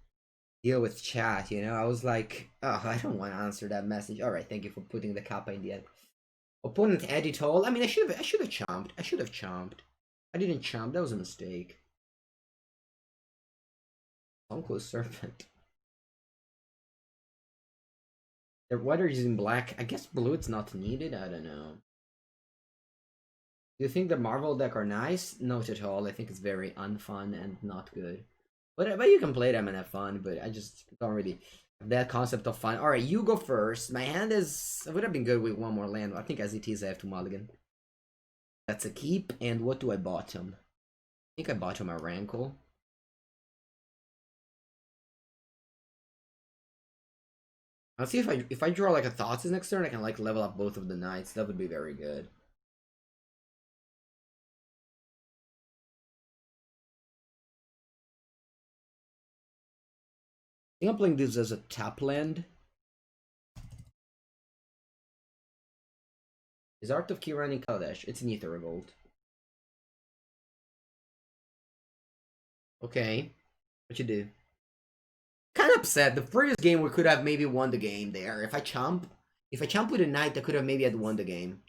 deal with chat, you know? I was like, oh, I don't want to answer that message. Alright, thank you for putting the kappa in the end. Opponent edit all. I mean, I should have chomped. I didn't chomp. That was a mistake. Uncle Serpent. The weather is in black. I guess blue it's not needed. I don't know. Do you think the Marvel deck are nice? Not at all. I think it's very unfun and not good. But you can play them and have fun. But I just don't really have that concept of fun. All right, you go first. My hand is. It would have been good with one more land. I think as it is, I have to mulligan. That's a keep. And what do I bottom? I think I bottom a Rankle. I'll see if I draw like a Thoughts next turn, I can like level up both of the knights. That would be very good. I think I'm playing this as a tap land. Is Art of Key running Kaladesh? It's an Ether Revolt. Okay. What you do? Kind of upset. The previous game we could have maybe won the game there. If I chump with a knight, I could have maybe had won the game.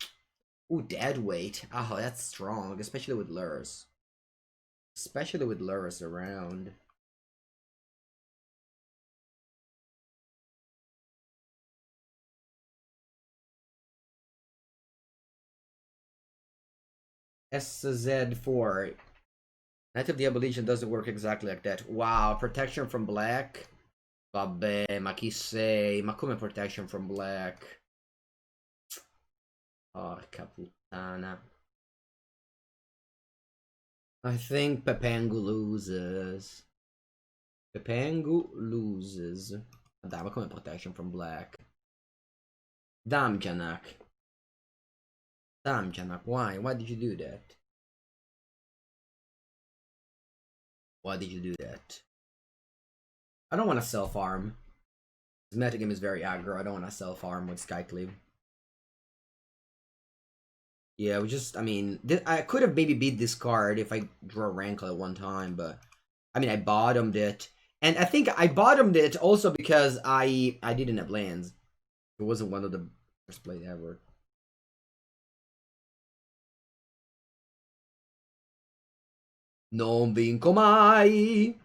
Ooh, dead weight. Oh, that's strong, especially with lures. Especially with lures around. SZ4. Knight of the Abolition doesn't work exactly like that. Wow, protection from black. Vabbè, ma chi sei? Ma come protection from black? Porca puttana. I think Pepengu loses. Pepengu loses. Dai, ma come protection from black? Damjanak. Damjanak, why? Why did you do that? Why did you do that? I don't want to self-arm. This metagame is very aggro. I don't want to self-arm with Skycleave. Yeah, we just, I mean, I could have maybe beat this card if I draw Rankle at one time, but, I mean, I bottomed it. And I think I bottomed it also because I didn't have lands. It wasn't one of the first play ever. Non vinco mai!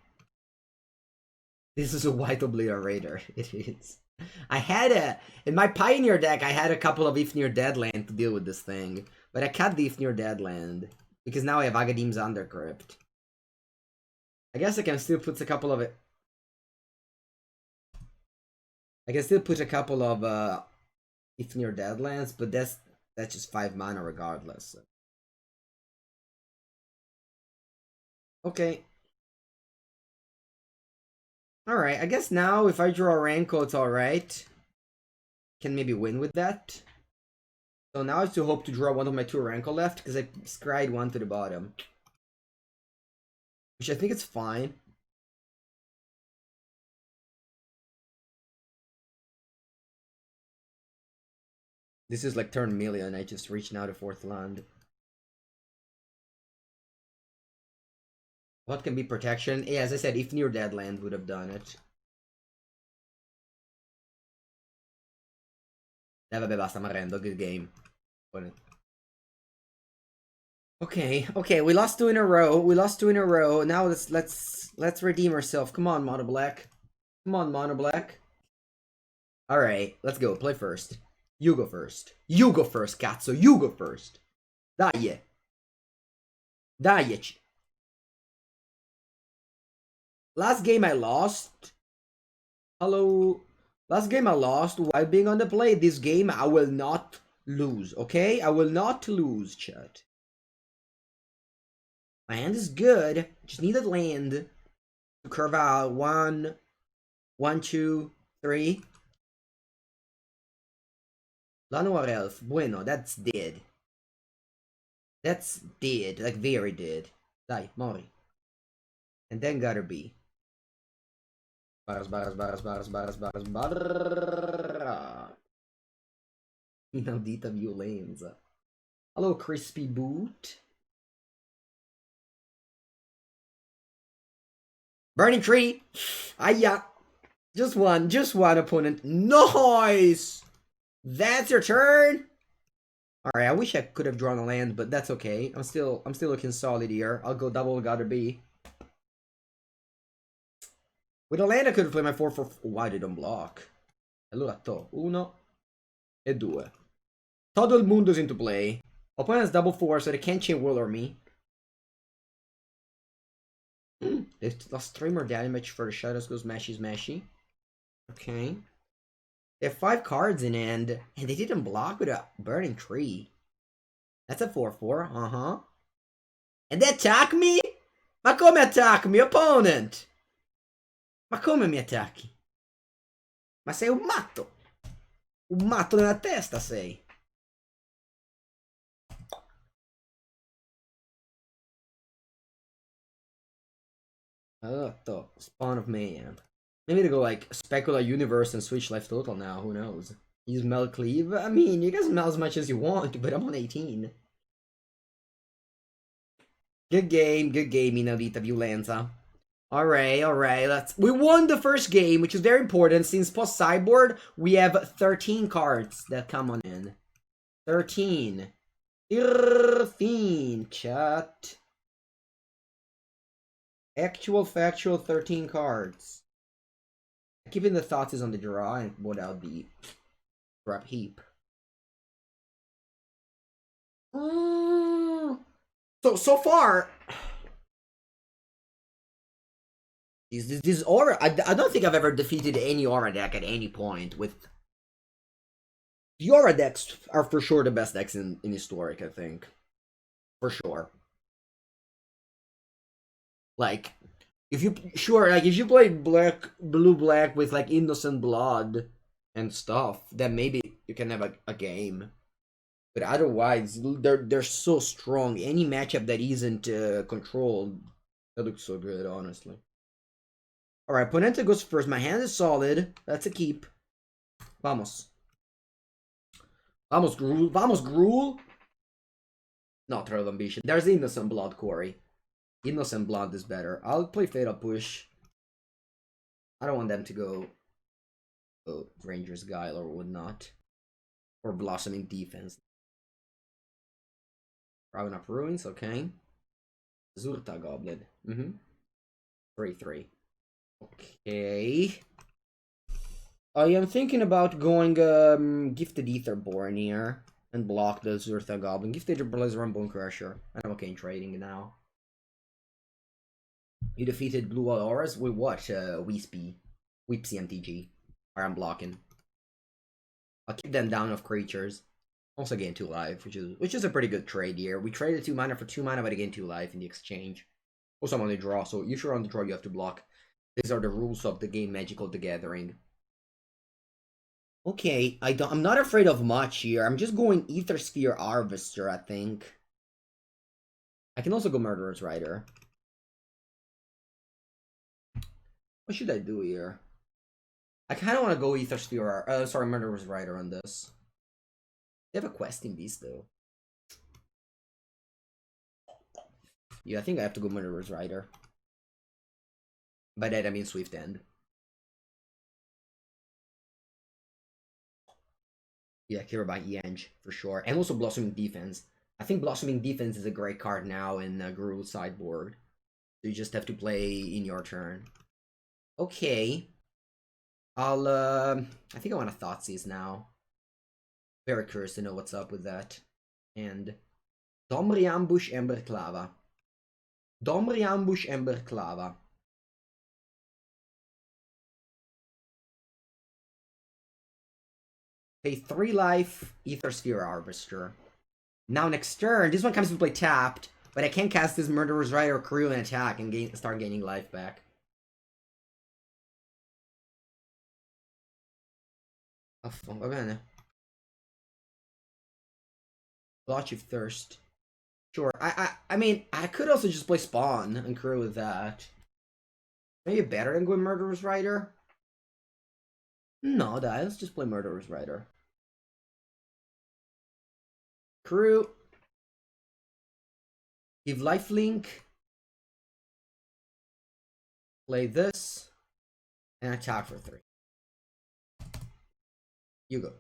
This is a white obliterator. It is. I had in my Pioneer deck, I had a couple of If Near Dead land to deal with this thing. But I cut the If Near Dead land. Because now I have Agadim's Undercrypt. I guess I can still put a couple of it. I can still put a couple of If Near Dead lands, but that's just 5 mana regardless. Okay. Alright, I guess now if I draw a Rankle, it's alright. Can maybe win with that. So now I have to hope to draw one of my 2 Rankle left, because I scryed one to the bottom. Which I think it's fine. This is like turn million, I just reached now to 4th land. What can be protection? Yeah, as I said, if Near Dead land would have done it. Vabbè, basta, mi arrendo, good game. Okay, we lost 2 in a row. Now let's redeem ourselves. Come on, Mono Black. Come on, Mono Black. Alright, let's go. Play first. You go first. You go first, cazzo. You go first. Dai. Dai. Last game I lost. Hello. Last game I lost while being on the play. This game I will not lose, okay? I will not lose, chat. My hand is good. Just need a land to curve out 1, 2, 3. Llanowar Elf. Bueno, that's dead. That's dead. Like, very dead. Dai, mori. And then gotta be. Barra. Inaudita violenza. Hello, Crispy Boot. Burning Tree. Aya. Just one opponent. Nice! That's your turn? Alright, I wish I could have drawn a land, but that's okay. I'm still looking solid here. I'll go double gotta be. With a land I could have played my 4-4. Why did I block? Allora to. 1 e 2. Todo el mundo's into play. Opponent's double 4, so they can't chain Will or me. They've lost 3 more damage for the Shadows Goes Smashy. Okay. They have 5 cards in hand, and they didn't block with a Burning Tree. That's a 4-4, uh-huh. And they attack me? Ma come attack me, opponent? Ma come mi attacchi? Ma sei un matto! Un matto nella testa sei! Oh, Spawn of Mayhem. Maybe to go like Specular Universe and switch Life Total now, who knows? Use Mel Cleave? I mean, you can mel as much as you want, but I'm on 18. Good game, Inaudita Violenza. Alright, we won the first game, which is very important, since post sideboard, we have 13 cards that come on in. 13. 13, chat. Actual, factual, 13 cards. Keeping the thoughts is on the draw and without the drop heap. So far, This aura, I don't think I've ever defeated any aura deck at any point with. The aura decks are for sure the best decks in Historic, I think. For sure. Like, if you play blue black with like Innocent Blood and stuff, then maybe you can have a game. But otherwise, they're so strong. Any matchup that isn't controlled, that looks so good, honestly. All right, Ponente goes first. My hand is solid. That's a keep. Vamos. Vamos, Gruul. Vamos, Gruul. Not Threat of Ambition. There's Innocent Blood, Corey. Innocent Blood is better. I'll play Fatal Push. I don't want them to go Ranger's Guile or whatnot. Or Blossoming Defense. Driving up Ruins, okay. Zurta Goblin. 3-3. Okay. I am thinking about going Gifted Aetherborn here and block the Zurta Goblin. Gifted Aetherborn Bone Crusher. I'm okay in trading now. You defeated Blue Auras with what? Weepsy MTG. Or I'm blocking. I'll keep them down of creatures. Also gain 2 life, which is a pretty good trade here. We traded 2 mana for 2 mana, but I gain 2 life in the exchange. Also I'm on the draw, so usually on the draw you have to block. These are the rules of the game Magical the Gathering. Okay, I'm not afraid of much here. I'm just going Ether Sphere Harvester, I think. I can also go Murderer's Rider. What should I do here? I kind of want to go Ether Sphere, Murderer's Rider on this. They have a Questing Beast, though. Yeah, I think I have to go Murderer's Rider. By that, I mean Swift End. Yeah, Kiribati Yenge, for sure. And also Blossoming Defense. I think Blossoming Defense is a great card now in Gruul's sideboard. So you just have to play in your turn. Okay. I think I want to Thoughtseize now. Very curious to know what's up with that. And Domri Ambush Emberclava. Domri Ambush Emberclava. Pay 3 life, Ether Sphere Harvester. Now next turn, this one comes to play tapped, but I can cast this Murderer's Rider Crew and attack and start gaining life back. Oh, va bene. Blotch of Thirst. Sure, I mean, I could also just play Spawn and crew with that. Maybe better than going Murderer's Rider? No, let's just play Murderer's Rider. Crew. Give lifelink. Play this. And attack for 3. You go.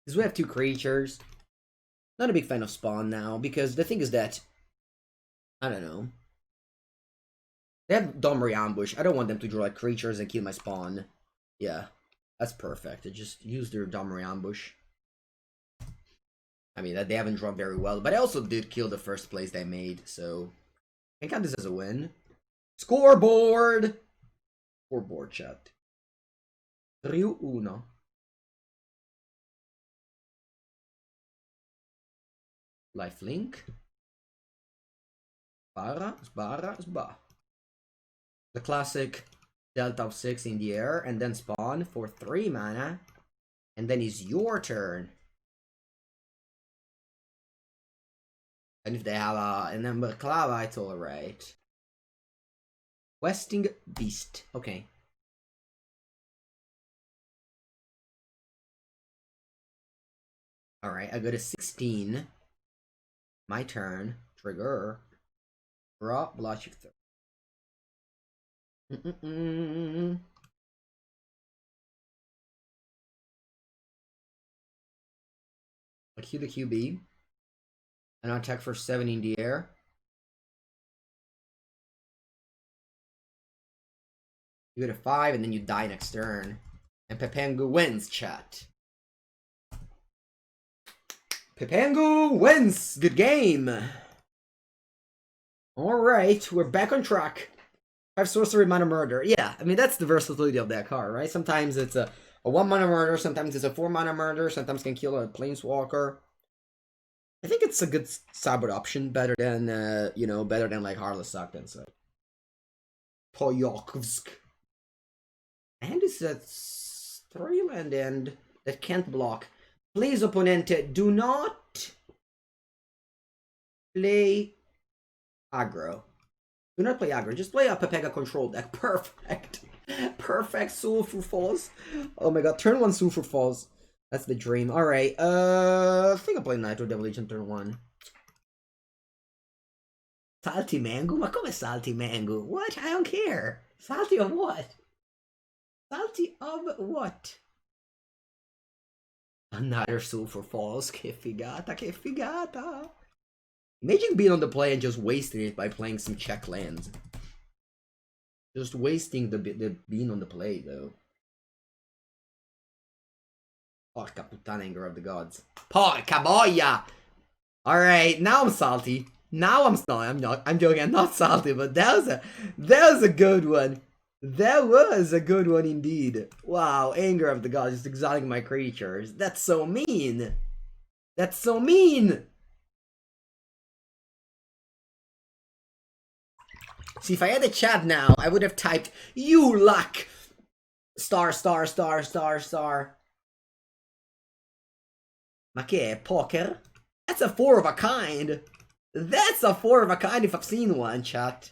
Because we have 2 creatures. Not a big fan of Spawn now, because the thing is that, I don't know. They have Domri Ambush. I don't want them to draw like creatures and kill my Spawn. Yeah, that's perfect. They just use their Domri Ambush. I mean, they haven't drawn very well, but I also did kill the first place they made, so I can count this as a win. Scoreboard! Scoreboard, chat. 3-1. Lifelink. Sbara. The classic Delta of 6 in the air, and then spawn for 3 mana. And then it's your turn. And if they have an Emberclava, it's alright. Questing Beast. Okay. Alright, I go to 16. My turn. Trigger. Draw. Blotch of 3. I Q the QB. And I'll attack for 7 in the air. You go to 5 and then you die next turn. And Pepengu wins, chat. Pepengu wins! Good game! Alright, we're back on track. 5 sorcery, mana murder. Yeah, I mean, that's the versatility of that card, right? Sometimes it's a 1 mana murder, sometimes it's a 4 mana murder, sometimes can kill a planeswalker. I think it's a good sideboard option, better than, better than like Heartless Suckton, so. Poyokovsk. And it's a 3-land end that can't block. Please, opponente, do not play aggro. Do not play aggro. Just play a Pepega control deck. Perfect. Perfect. Sulfur Falls. Oh my god. Turn 1 Sulfur Falls. That's the dream. Alright. I think I'll play Nitro Devil Legion turn 1. Salty Mango? Ma come Salty Mango? What? I don't care. Salty of what? Salty of what? Another Sulfur Falls. Che figata, che figata. Imagine being on the play and just wasting it by playing some check lands. Just wasting the being on the play, though. Porca puttana, Anger of the Gods. Porca boia! Alright, now I'm salty. Now I'm not. I'm joking. I'm not salty, but that was a good one. That was a good one indeed. Wow, Anger of the Gods, just exiling my creatures. That's so mean. That's so mean. See, if I had a chat now, I would have typed, "You luck!" Star, star, star, star, star. Ma che è? Poker? That's a 4 of a kind. That's a 4 of a kind if I've seen one, chat.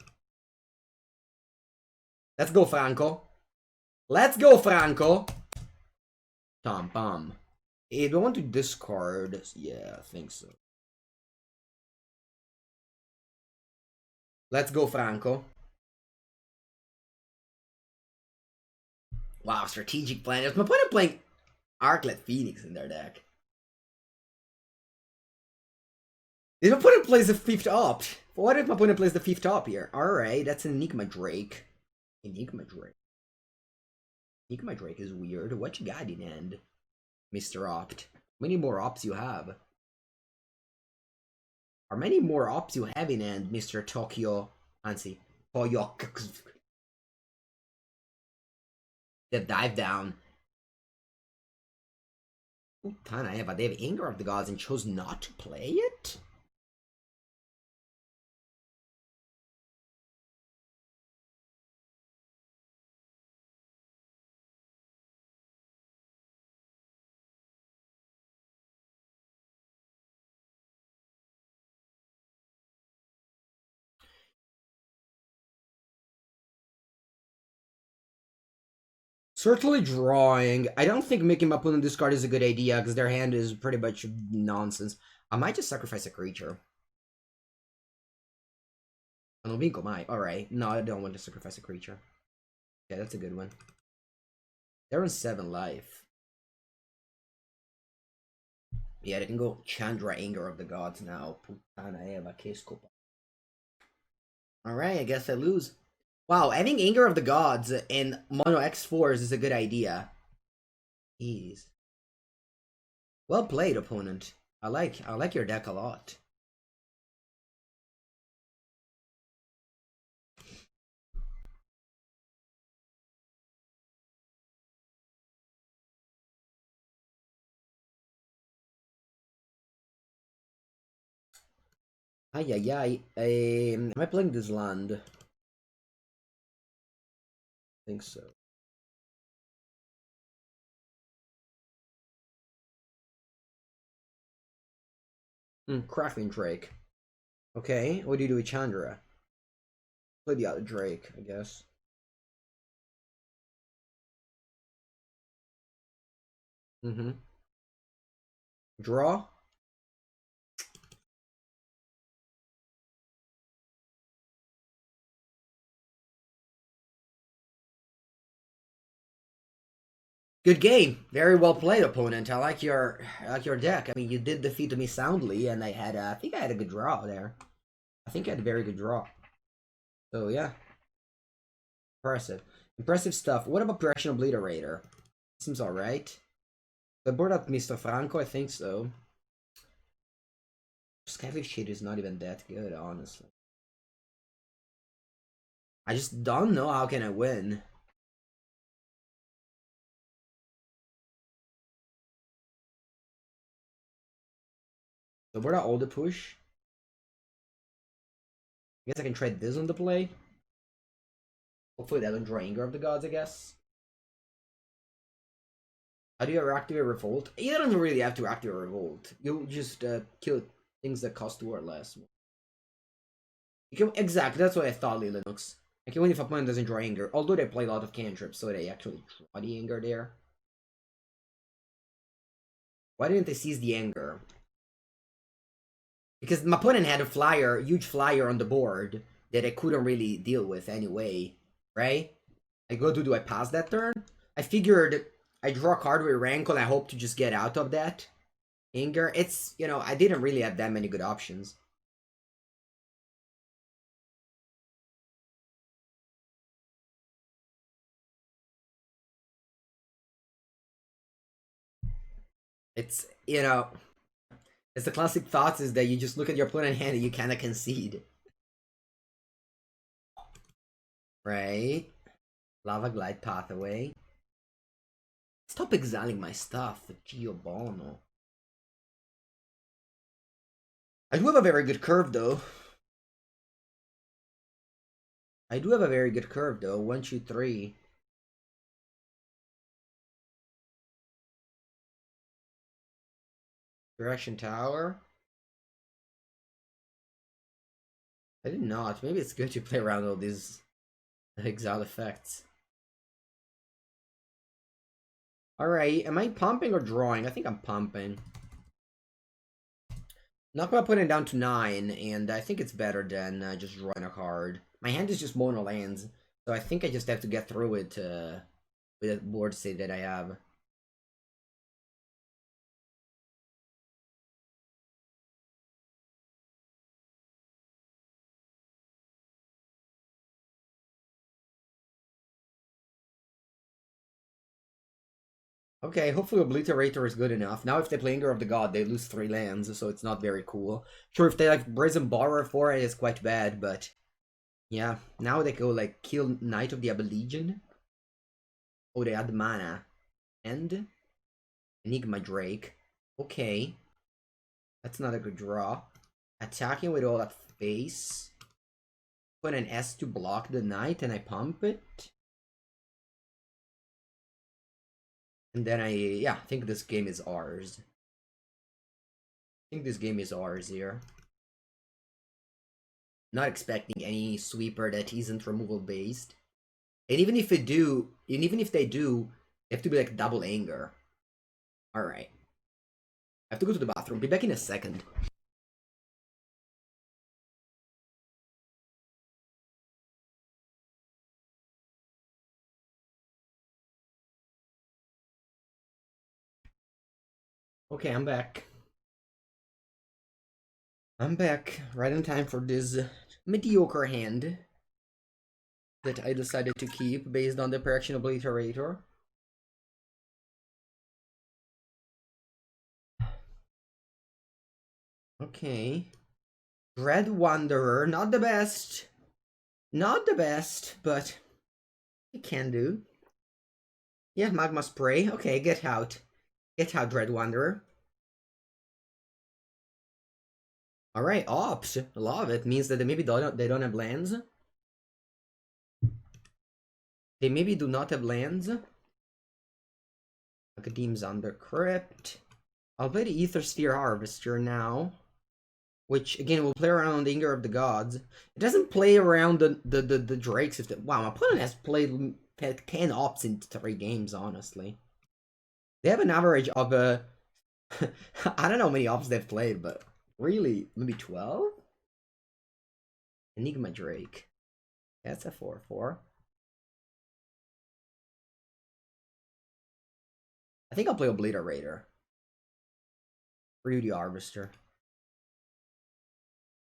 Let's go, Franco. Let's go, Franco. Tom, bum. Hey, do I want to discard? Yeah, I think so. Let's go, Franco. Wow, strategic plan. There's my point of playing Arclet Phoenix in their deck. If my opponent plays the 5th op? What if my opponent plays the 5th op here? Alright, that's an Enigma Drake. Enigma Drake. Enigma Drake is weird. What you got in end, Mr. Opt? How many more ops you have? How many more ops you have in end, Mr. Tokyo? Fancy. Toyok. The dive down. Puttana Eva, they have Anger of the Gods and chose not to play it? Certainly drawing. I don't think making my opponent discard is a good idea because their hand is pretty much nonsense. I might just sacrifice a creature. Non vinco mai. Alright. No, I don't want to sacrifice a creature. Yeah, that's a good one. They're on 7 life. Yeah, they can go Chandra Anger of the Gods now. Puttana Eva, che scopa. Alright, I guess I lose. Wow, having Anger of the Gods in Mono X4s is a good idea. Jeez. Well played, opponent. I like your deck a lot. Ay ay ay. Am I playing this land? I think so. Crafting Drake. Okay, what do you do with Chandra? Play the other Drake, I guess. Draw? Good game. Very well played, opponent. I like your deck. I mean, you did defeat me soundly, and I think I had a good draw there. I think I had a very good draw. So yeah, impressive, impressive stuff. What about Directional Obliterator? Seems all right. I board up Mr. Franco. I think so. Scavenge Shade is not even that good, honestly. I just don't know how can I win. So where are all the push? I guess I can try this on the play. Hopefully that will draw Anger of the Gods, I guess. How do you activate Revolt? You don't really have to activate Revolt. You'll just kill things that cost 2 or less. You can, exactly, that's what I thought, Linux. I can win if opponent doesn't draw Anger, although they play a lot of cantrips, so they actually draw the Anger there. Why didn't they seize the Anger? Because my opponent had a flyer, huge flyer on the board that I couldn't really deal with anyway, right? I go to, do I pass that turn? I figured I draw a card with Rankle, I hope to just get out of that. Anger, it's, you know, I didn't really have that many good options. It's, you know, it's the classic thoughts is that you just look at your opponent hand and you kind of concede. Right? Lava Glide Pathway. Stop exiling my stuff, Giobono. I do have a very good curve though. I do have a very good curve though. 1, 2, 3. Direction Tower. I did not. Maybe it's good to play around all these exile effects. Alright, am I pumping or drawing? I think I'm pumping. Not gonna put it down to 9, and I think it's better than just drawing a card. My hand is just mono lands, so I think I just have to get through it with the board state that I have. Okay, hopefully Obliterator is good enough. Now if they play Anger of the God, they lose 3 lands, so it's not very cool. Sure, if they like Brazen Borrower for it, it's quite bad, but... Yeah, now they go like kill Knight of the Abeligion. Oh, they add mana. And... Enigma Drake. Okay. That's not a good draw. Attacking with all that face. Put an S to block the Knight and I pump it. And then I think this game is ours. I think this game is ours here. Not expecting any sweeper that isn't removal based. And even if they do, they have to be like double Anger. Alright. I have to go to the bathroom. Be back in a second. Okay, I'm back. I'm back right in time for this mediocre hand that I decided to keep based on the Correction Obliterator. Okay. Dread Wanderer, not the best. Not the best, but it can do. Yeah, Magma Spray. Okay, get out. Get out, Dread Wanderer. Alright, ops. A lot of it means that they maybe they don't have lands. They maybe do not have lands. Academ's Under Crypt. I'll play the Ether Sphere Harvester now. Which, again, will play around the Anger of the Gods. It doesn't play around the Drakes. If wow, my opponent has played 10 ops in 3 games, honestly. They have an average of I don't know how many ops they've played, but really, maybe 12? Enigma Drake. That's a 4/4. I think I'll play Obliterator. Beauty Harvester.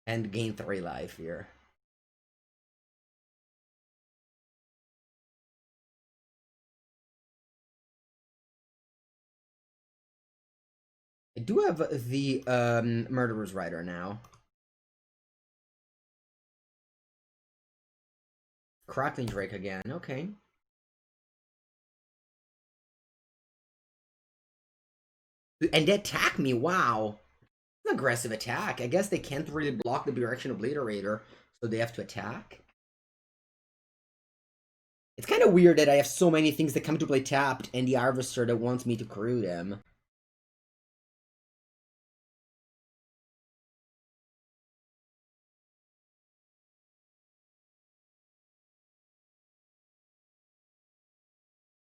And gain 3 life here. I do have the Murderer's Rider now. Crackling Drake again, okay. And they attack me, wow. An aggressive attack. I guess they can't really block the Direction Obliterator, so they have to attack. It's kind of weird that I have so many things that come to play tapped and the Harvester that wants me to crew them.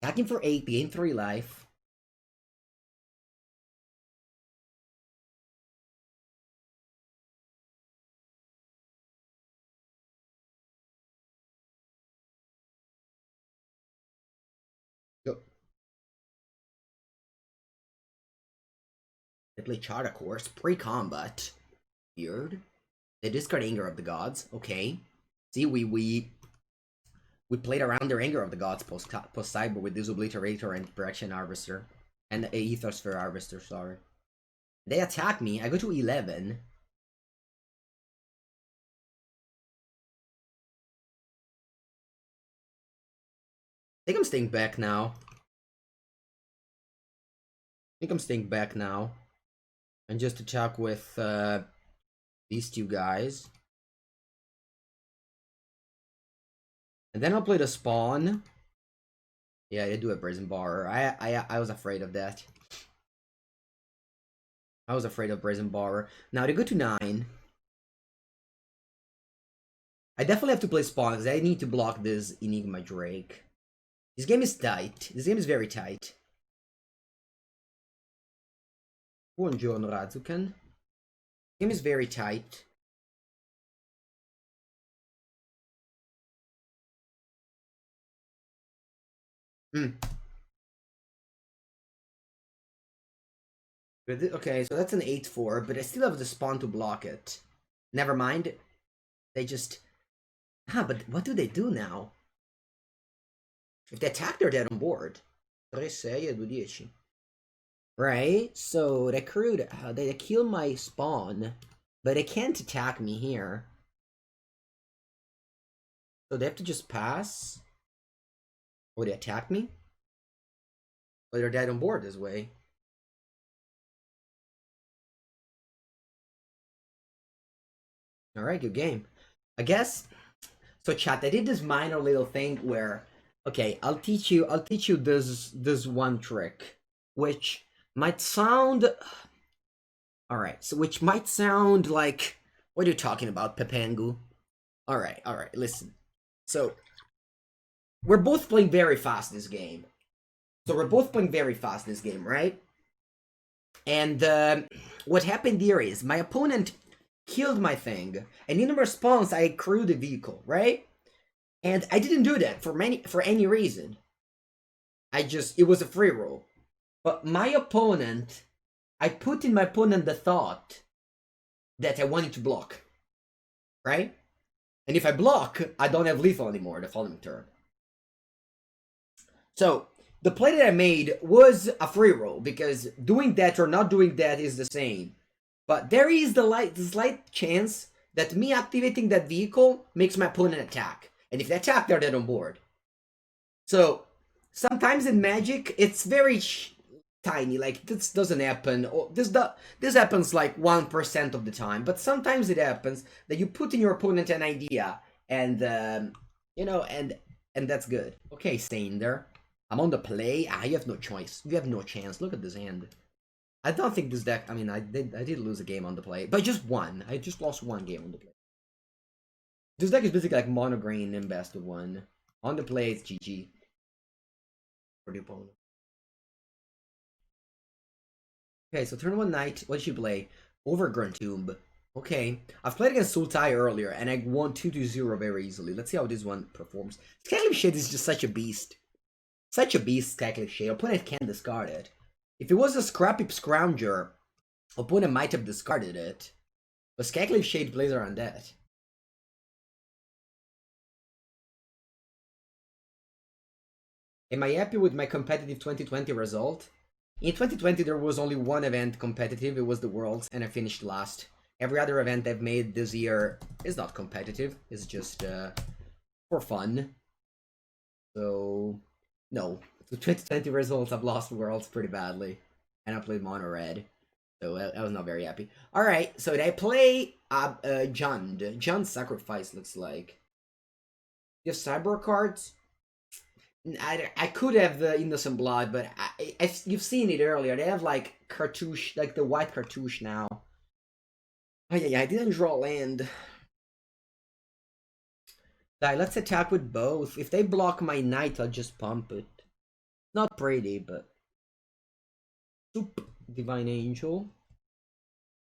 Attacking for 8, gain 3 life. Go. They play Charter Course, pre-combat. Weird. They discard Anger of the Gods, okay. See, we played around their Anger of the Gods post-cyber with this Obliterator and Direction Harvester. And Ethersphere Harvester, sorry. They attack me, I go to 11. I think I'm staying back now. And just attack with these two guys. And then I'll play the spawn. Yeah, they do a Brazen Bar. I was afraid of that. I was afraid of Brazen Bar. Now they go to 9. I definitely have to play spawn because I need to block this Enigma Drake. This game is tight. This game is very tight. Buongiorno, Razuken. This game is very tight. Okay, so that's an 8-4, but I still have the spawn to block it. Never mind. They just... but what do they do now? If they attack, they're dead on board. 3, 6 e 2, 10. Right? So they crewed... they kill my spawn, but they can't attack me here. So they have to just pass? Or they attack me? Or they're dead on board this way. Alright, good game. I guess... So chat, I did this minor little thing where... Okay, I'll teach you this one trick. Which might sound... Alright, so which might sound like... What are you talking about, Pepengu? Alright, listen. So... We're both playing very fast this game. Right? And what happened here is my opponent killed my thing, and in response I crewed the vehicle, right? And I didn't do that for any reason. It was a free roll. But my opponent, I put in my opponent the thought that I wanted to block, right? And if I block, I don't have lethal anymore the following turn. So the play that I made was a free roll, because doing that or not doing that is the same. But there is the slight chance that me activating that vehicle makes my opponent attack. And if they attack, they're dead on board. So, sometimes in Magic, it's very tiny. Like, this doesn't happen. This happens like 1% of the time. But sometimes it happens that you put in your opponent an idea. And, you know, and that's good. Okay, Sander. I'm on the play. You have no choice. You have no chance. Look at this hand. I don't think this deck... I mean, I did lose a game on the play. But just one. I just lost one game on the play. This deck is basically like mono green and best of 1. On the play, it's GG. For the opponent. Okay, so turn 1 Knight. What did she play? Overgrown Tomb. Okay. I've played against Sultai earlier, and I won 2-0 very easily. Let's see how this one performs. Scaling Shade is just such a beast. Such a beast, Scaling Shade. Opponent can't discard it. If it was a Scrappy Scrounger, opponent might have discarded it. But Scaling Shade plays around that. Am I happy with my competitive 2020 result? In 2020 there was only one event competitive, it was the Worlds, and I finished last. Every other event I've made this year is not competitive, it's just for for fun. So, no. The 2020 results, I've lost Worlds pretty badly. And I played Mono Red. So I was not very happy. Alright, so they play Jund. Jund Sacrifice looks like. You have Cyber cards? I could have the Innocent Blood, but you've seen it earlier. They have like cartouche, like the white cartouche now. Oh yeah, I didn't draw land. Die, let's attack with both. If they block my knight, I'll just pump it. Not pretty, but... Soup, Divine Angel.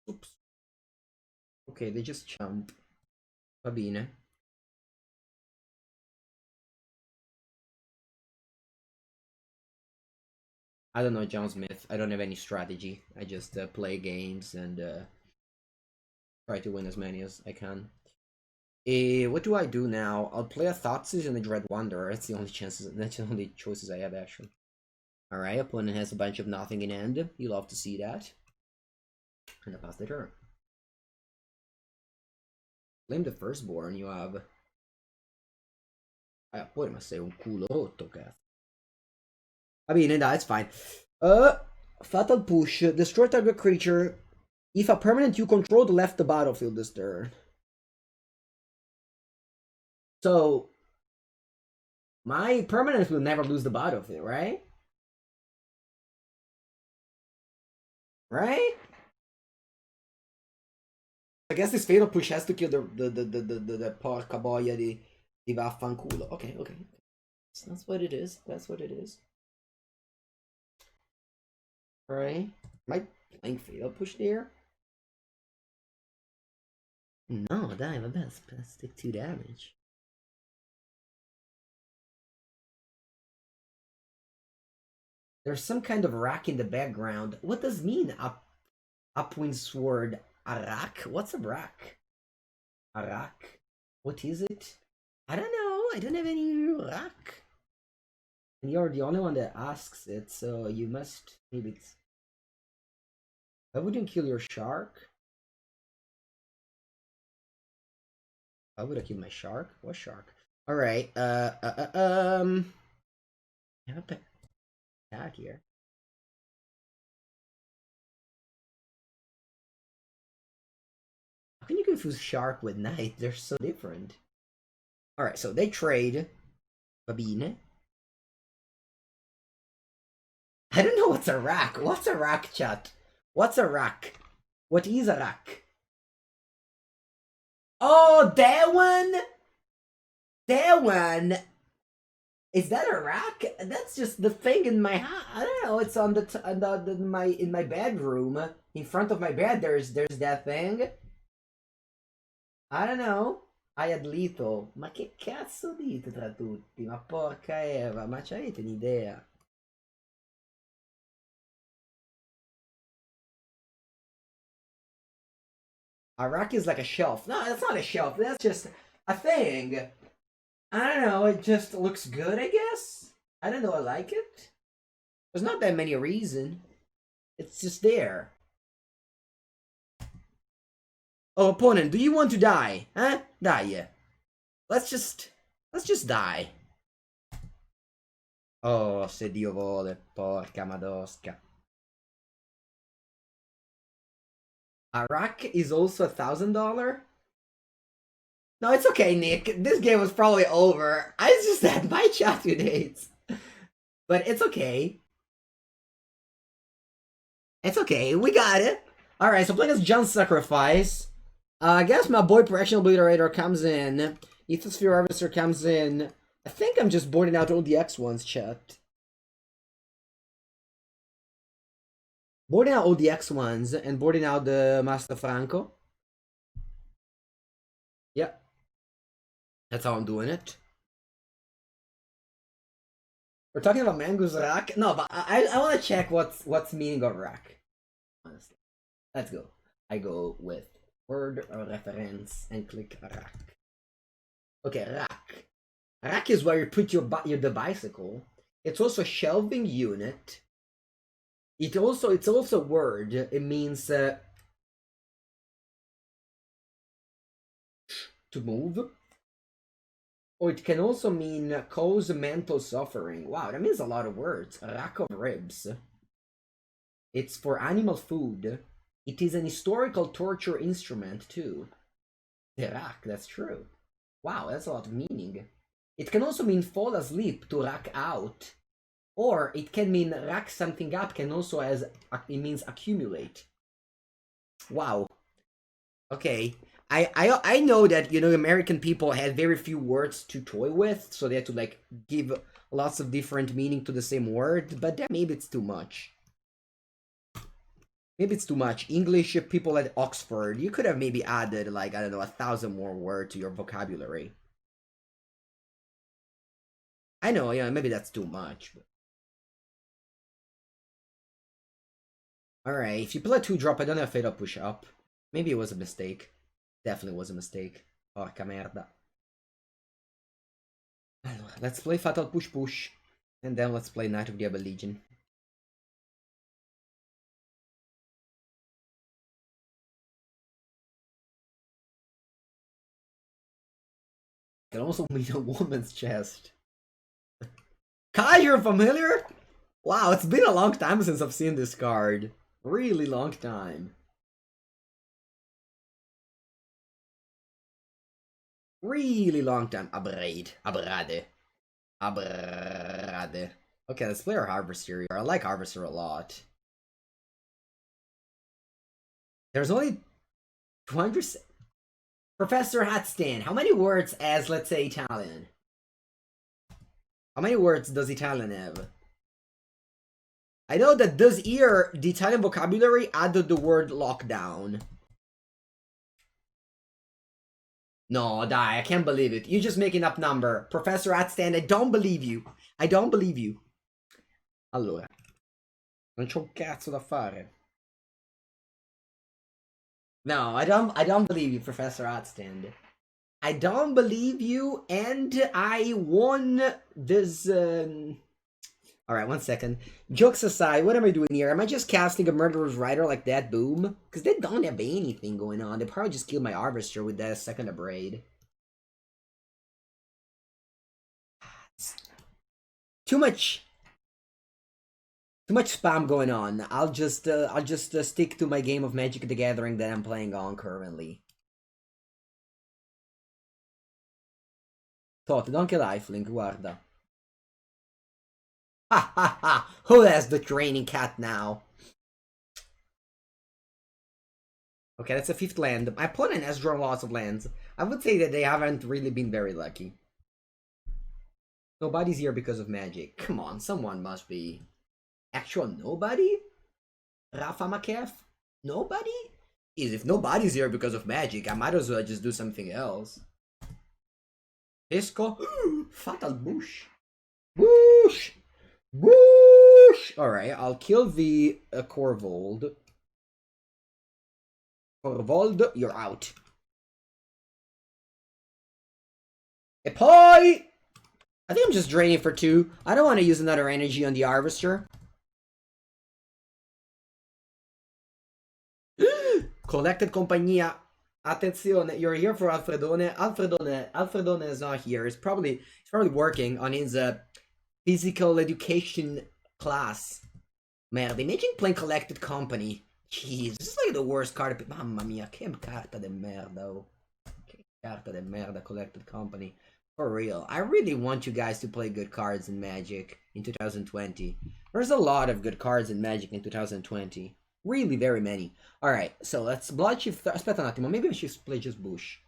Oops. Okay, they just jump. Va bene. I don't know John Smith. I don't have any strategy. I just play games and try to win as many as I can. What do I do now? I'll play a Thoughtseize and a Dread Wanderer. That's the only chances. That's the only choices I have actually. All right, opponent has a bunch of nothing in hand. You love to see that. And I pass the turn. Blame the Firstborn. You have. Poi ma sei un culo rotto, cazzo. Va bene, dai, it's fine. Fatal Push. Destroy target creature. If a permanent you control left the battlefield this turn. So, my permanent will never lose the battlefield, right? Right? I guess this Fatal Push has to kill the porca boia di vaffanculo. Okay, okay. That's what it is. That's what it is. Alright. Am I playing Fatal Push there? No, dai, vabbè, stick 2 damage. There's some kind of rack in the background. What does mean upwind sword? A rack? What's a rack? A rack? What is it? I don't know. I don't have any rack. And you're the only one that asks it, so you must. Maybe it's. Why wouldn't kill your shark? Why would I kill my shark? What shark? All right. I have a attack here. How can you confuse shark with knight? They're so different. All right, so they trade. Va bene. I don't know what's a rack. What's a rack, chat? What's a rack? What is a rack? Oh, that one? That one? Is that a rack? That's just the thing in my house. I don't know. It's on in my bedroom. In front of my bed, there's that thing. I don't know. I had lethal. Ma che cazzo dite tra tutti? Ma porca Eva, ma c'avete un'idea? A rack is like a shelf. No, that's not a shelf. That's just a thing. I don't know. It just looks good, I guess. I don't know. I like it. There's not that many reasons. It's just there. Oh, opponent, do you want to die? Huh? Die. Let's just die. Oh, se Dio vuole. Porca madosca. A rack is also $1,000? No, it's okay, Nick. This game was probably over. I just had my chat 2 days. But it's okay. It's okay. We got it. Alright, so playing as Jund Sacrifice. I guess my boy Correctional Obliterator comes in. Ethosphere Harvester comes in. I think I'm just boarding out all the X1s, chat. Boarding out all the X1s and boarding out the Master Franco. Yep. That's how I'm doing it. We're talking about Mango's rack. No, but I want to check what's meaning of rack. Honestly. Let's go. I go with word or reference and click rack. Okay, rack. Rack is where you put the bicycle. It's also a shelving unit. It's also a word. It means to move. Or it can also mean cause mental suffering. Wow, that means a lot of words. Rack of ribs. It's for animal food. It is an historical torture instrument too. The rack, that's true. Wow, that's a lot of meaning. It can also mean fall asleep, to rack out. Or it can mean rack something up, can also as it means accumulate. Wow. Okay. I know that, you know, American people had very few words to toy with, so they had to like give lots of different meaning to the same word, but then maybe it's too much. Maybe it's too much. English people at Oxford, you could have maybe added like, I don't know, 1,000 more words to your vocabulary. I know, yeah, maybe that's too much. But... Alright, if you play a 2-drop, I don't have Fatal Push Up. Maybe it was a mistake. Definitely was a mistake. Porca merda. Let's play Fatal Push Push. And then let's play Knight of the Abel Legion. Can also mean a woman's chest. Kai, you're familiar? Wow, it's been a long time since I've seen this card. Really long time. Really long time. Abrade. Abrade. Abrade. Okay, let's play our Harvester here. I like Harvester a lot. There's only 200... Professor Hatstand, how many words as, let's say, Italian? How many words does Italian have? I know that does here, the Italian vocabulary added the word lockdown. No, dai, I can't believe it. You're just making up number. Professor Hatstand, I don't believe you. I don't believe you. Allora. Non c'ho un cazzo da fare. No, I don't believe you, Professor Hatstand. I don't believe you, and I won this, Alright, 1 second. Jokes aside, what am I doing here? Am I just casting a Murderer's Rider like that? Boom? Because they don't have anything going on. They probably just killed my Harvester with that second Abrade. Too much spam going on. I'll just stick to my game of Magic the Gathering that I'm playing on currently. Tot, do anche Lifelink, guarda. Ha ha ha! Who has the training cat now? Okay, that's a 5th land. My opponent has drawn lots of lands. I would say that they haven't really been very lucky. Nobody's here because of magic. Come on, someone must be. Actual nobody? Rafa Makef? Nobody? If nobody's here because of magic, I might as well just do something else. Pisco? Fatal Bush. Bush! Bush! Alright, I'll kill the Corvold. Corvold, you're out. Epoi! I think I'm just draining for 2. I don't want to use another energy on the Harvester. Collected Compagnia. Attenzione, you're here for Alfredone. Alfredone is not here. He's probably working on his physical education class. Merda, imagine playing Collected Company. Jeez, this is like the worst card. Mamma mia, che carta de merda, oh. Che carta de merda, Collected Company. For real, I really want you guys to play good cards in Magic in 2020. There's a lot of good cards in Magic in 2020. Really, very many. Alright, so let's Bloodshift. Aspetta un attimo, maybe I should play just Bush.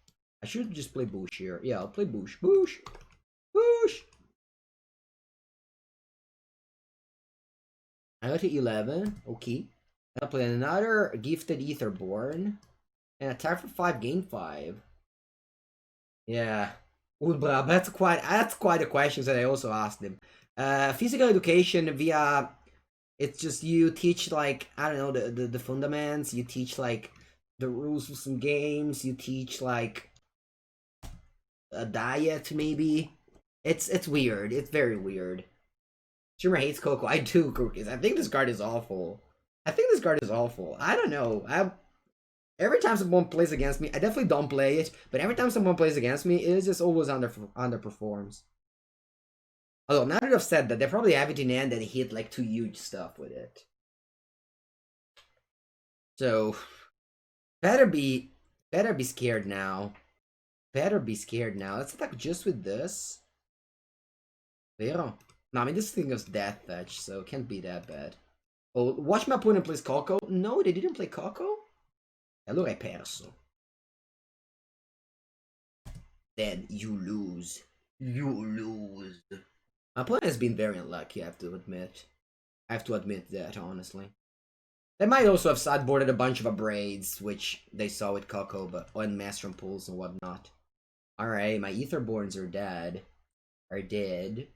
I should just play Bush here. Yeah, I'll play Bush. Bush! Bush! I got to 11. Okay. I'll play another Gifted Etherborn. And attack for 5, gain 5. Yeah. Ulbra, that's quite a question that I also asked him. Physical education via... It's just you teach, like, I don't know, the fundaments. You teach, like, the rules of some games. You teach, like, a diet, maybe. It's weird. It's very weird. Streamer hates Coco. I do, Cookies. I think this card is awful. I don't know. Every time someone plays against me, I definitely don't play it, but every time someone plays against me, it just always underperforms. Although, now that I've said that, they probably have it in hand and hit like 2 huge stuff with it. So, better be scared now. Better be scared now. Let's attack just with this. Vero. No, I mean, this thing is death fetch, so it can't be that bad. Oh, watch my opponent plays Coco. No, they didn't play Coco? Allora hai perso. Then you lose. You lose. My opponent has been very unlucky, I have to admit. I have to admit that, honestly. They might also have sideboarded a bunch of Abrades, which they saw with Coco, but on Master Pulse and whatnot. Alright, my Etherborns are dead. Are dead.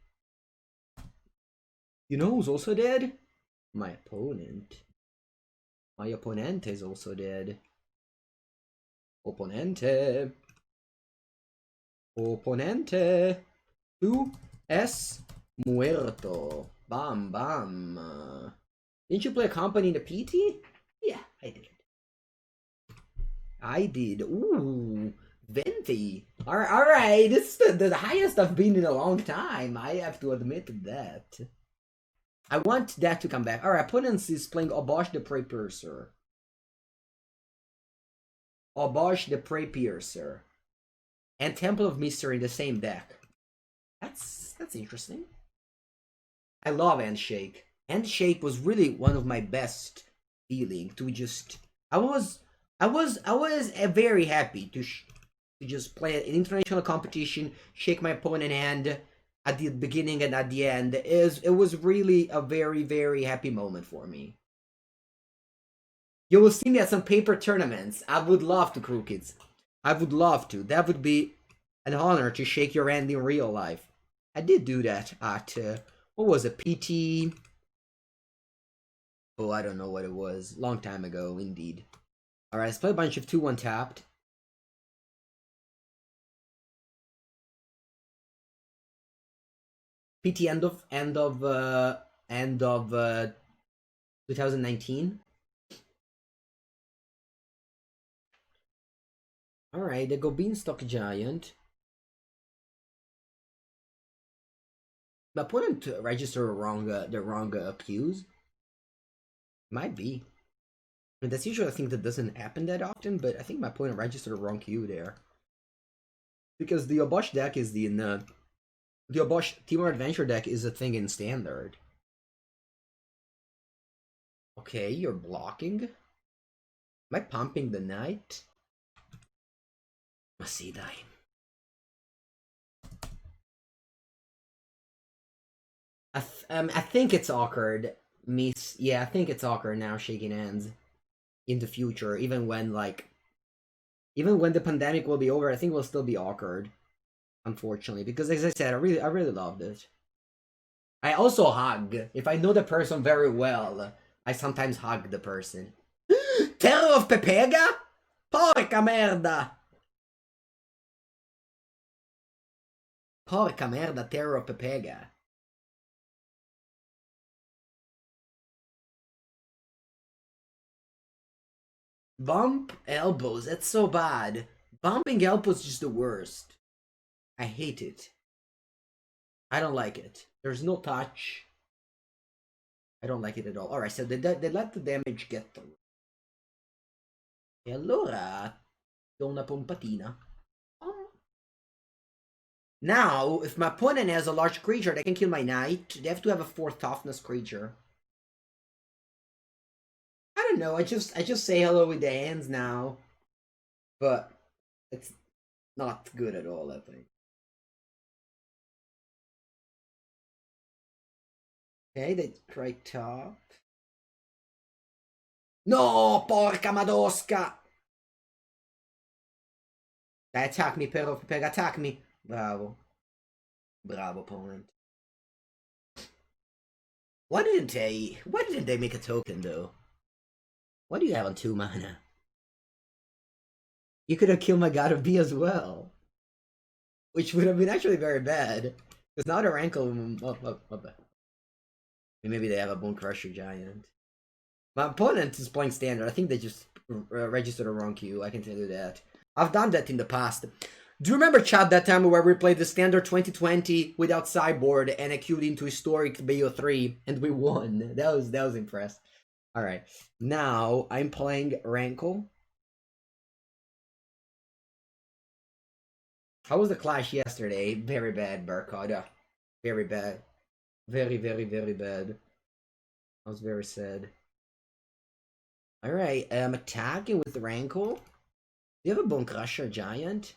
You know who's also dead? My opponent. My opponente is also dead. Opponente. Opponente. Tu es muerto. Bam, bam. Didn't you play a company in the PT? Yeah, I did. I did. Ooh, Venti. Alright, this is the highest I've been in a long time. I have to admit that. I want that to come back. Our opponent is playing Obosh the Prey Piercer. Obosh the Prey Piercer. And Temple of Mystery in the same deck. That's interesting. I love Handshake. Handshake was really one of my best feeling to just. I was very happy to just play an international competition, shake my opponent hand at the beginning and at the end. It was really a very, very happy moment for me. You will see me at some paper tournaments. I would love to, Crew Kids. I would love to. That would be an honor to shake your hand in real life. I did do that at, what was it, PT? Oh, I don't know what it was. Long time ago, indeed. Alright, let's play a bunch of 2-1 tapped. PT end of 2019. Alright, they go Beanstalk Giant. My opponent registered the wrong cues. Might be. I mean, that's usually a thing that doesn't happen that often, but I think my opponent registered the wrong cue there. Because the Obosh deck is the Obosh Timor Adventure deck is a thing in Standard. Okay, you're blocking. Am I pumping the knight? Masidai. I think it's awkward. Yeah, I think it's awkward now shaking hands in the future, even when the pandemic will be over. I think it will still be awkward, unfortunately, because as I said, I really loved it. I also hug. If I know the person very well, I sometimes hug the person. Terror of Pepega? Porca merda! Porca merda, Terror of Pepega. Bump elbows, that's so bad. Bumping elbows is just the worst. I hate it. I don't like it. There's no touch. I don't like it at all. Alright, so they let the damage get through. E allora do una pompatina. Now, if my opponent has a large creature that can kill my knight, they have to have a 4th toughness creature. I don't know, I just say hello with the hands now. But it's not good at all, I think. Okay, they try top. No, porca madosca! Dai, attack me, per attack me. Bravo. Bravo, opponent. Why didn't they make a token, though? Why do you have on 2 mana? You could have killed my God of B as well. Which would have been actually very bad. Because now the rankle... Maybe they have a Bone Crusher Giant. My opponent is playing Standard. I think they just registered the wrong queue. I can tell you that. I've done that in the past. Do you remember, Chad, that time where we played the standard 2020 without sideboard and I queued into historic Bo3 and we won? That was impressive. All right, now I'm playing Rankle. How was the clash yesterday? Very bad, Barcada. Very bad. Very, very, very bad. I was very sad. Alright, I'm attacking with Rankle. Do you have a Bone Crusher Giant?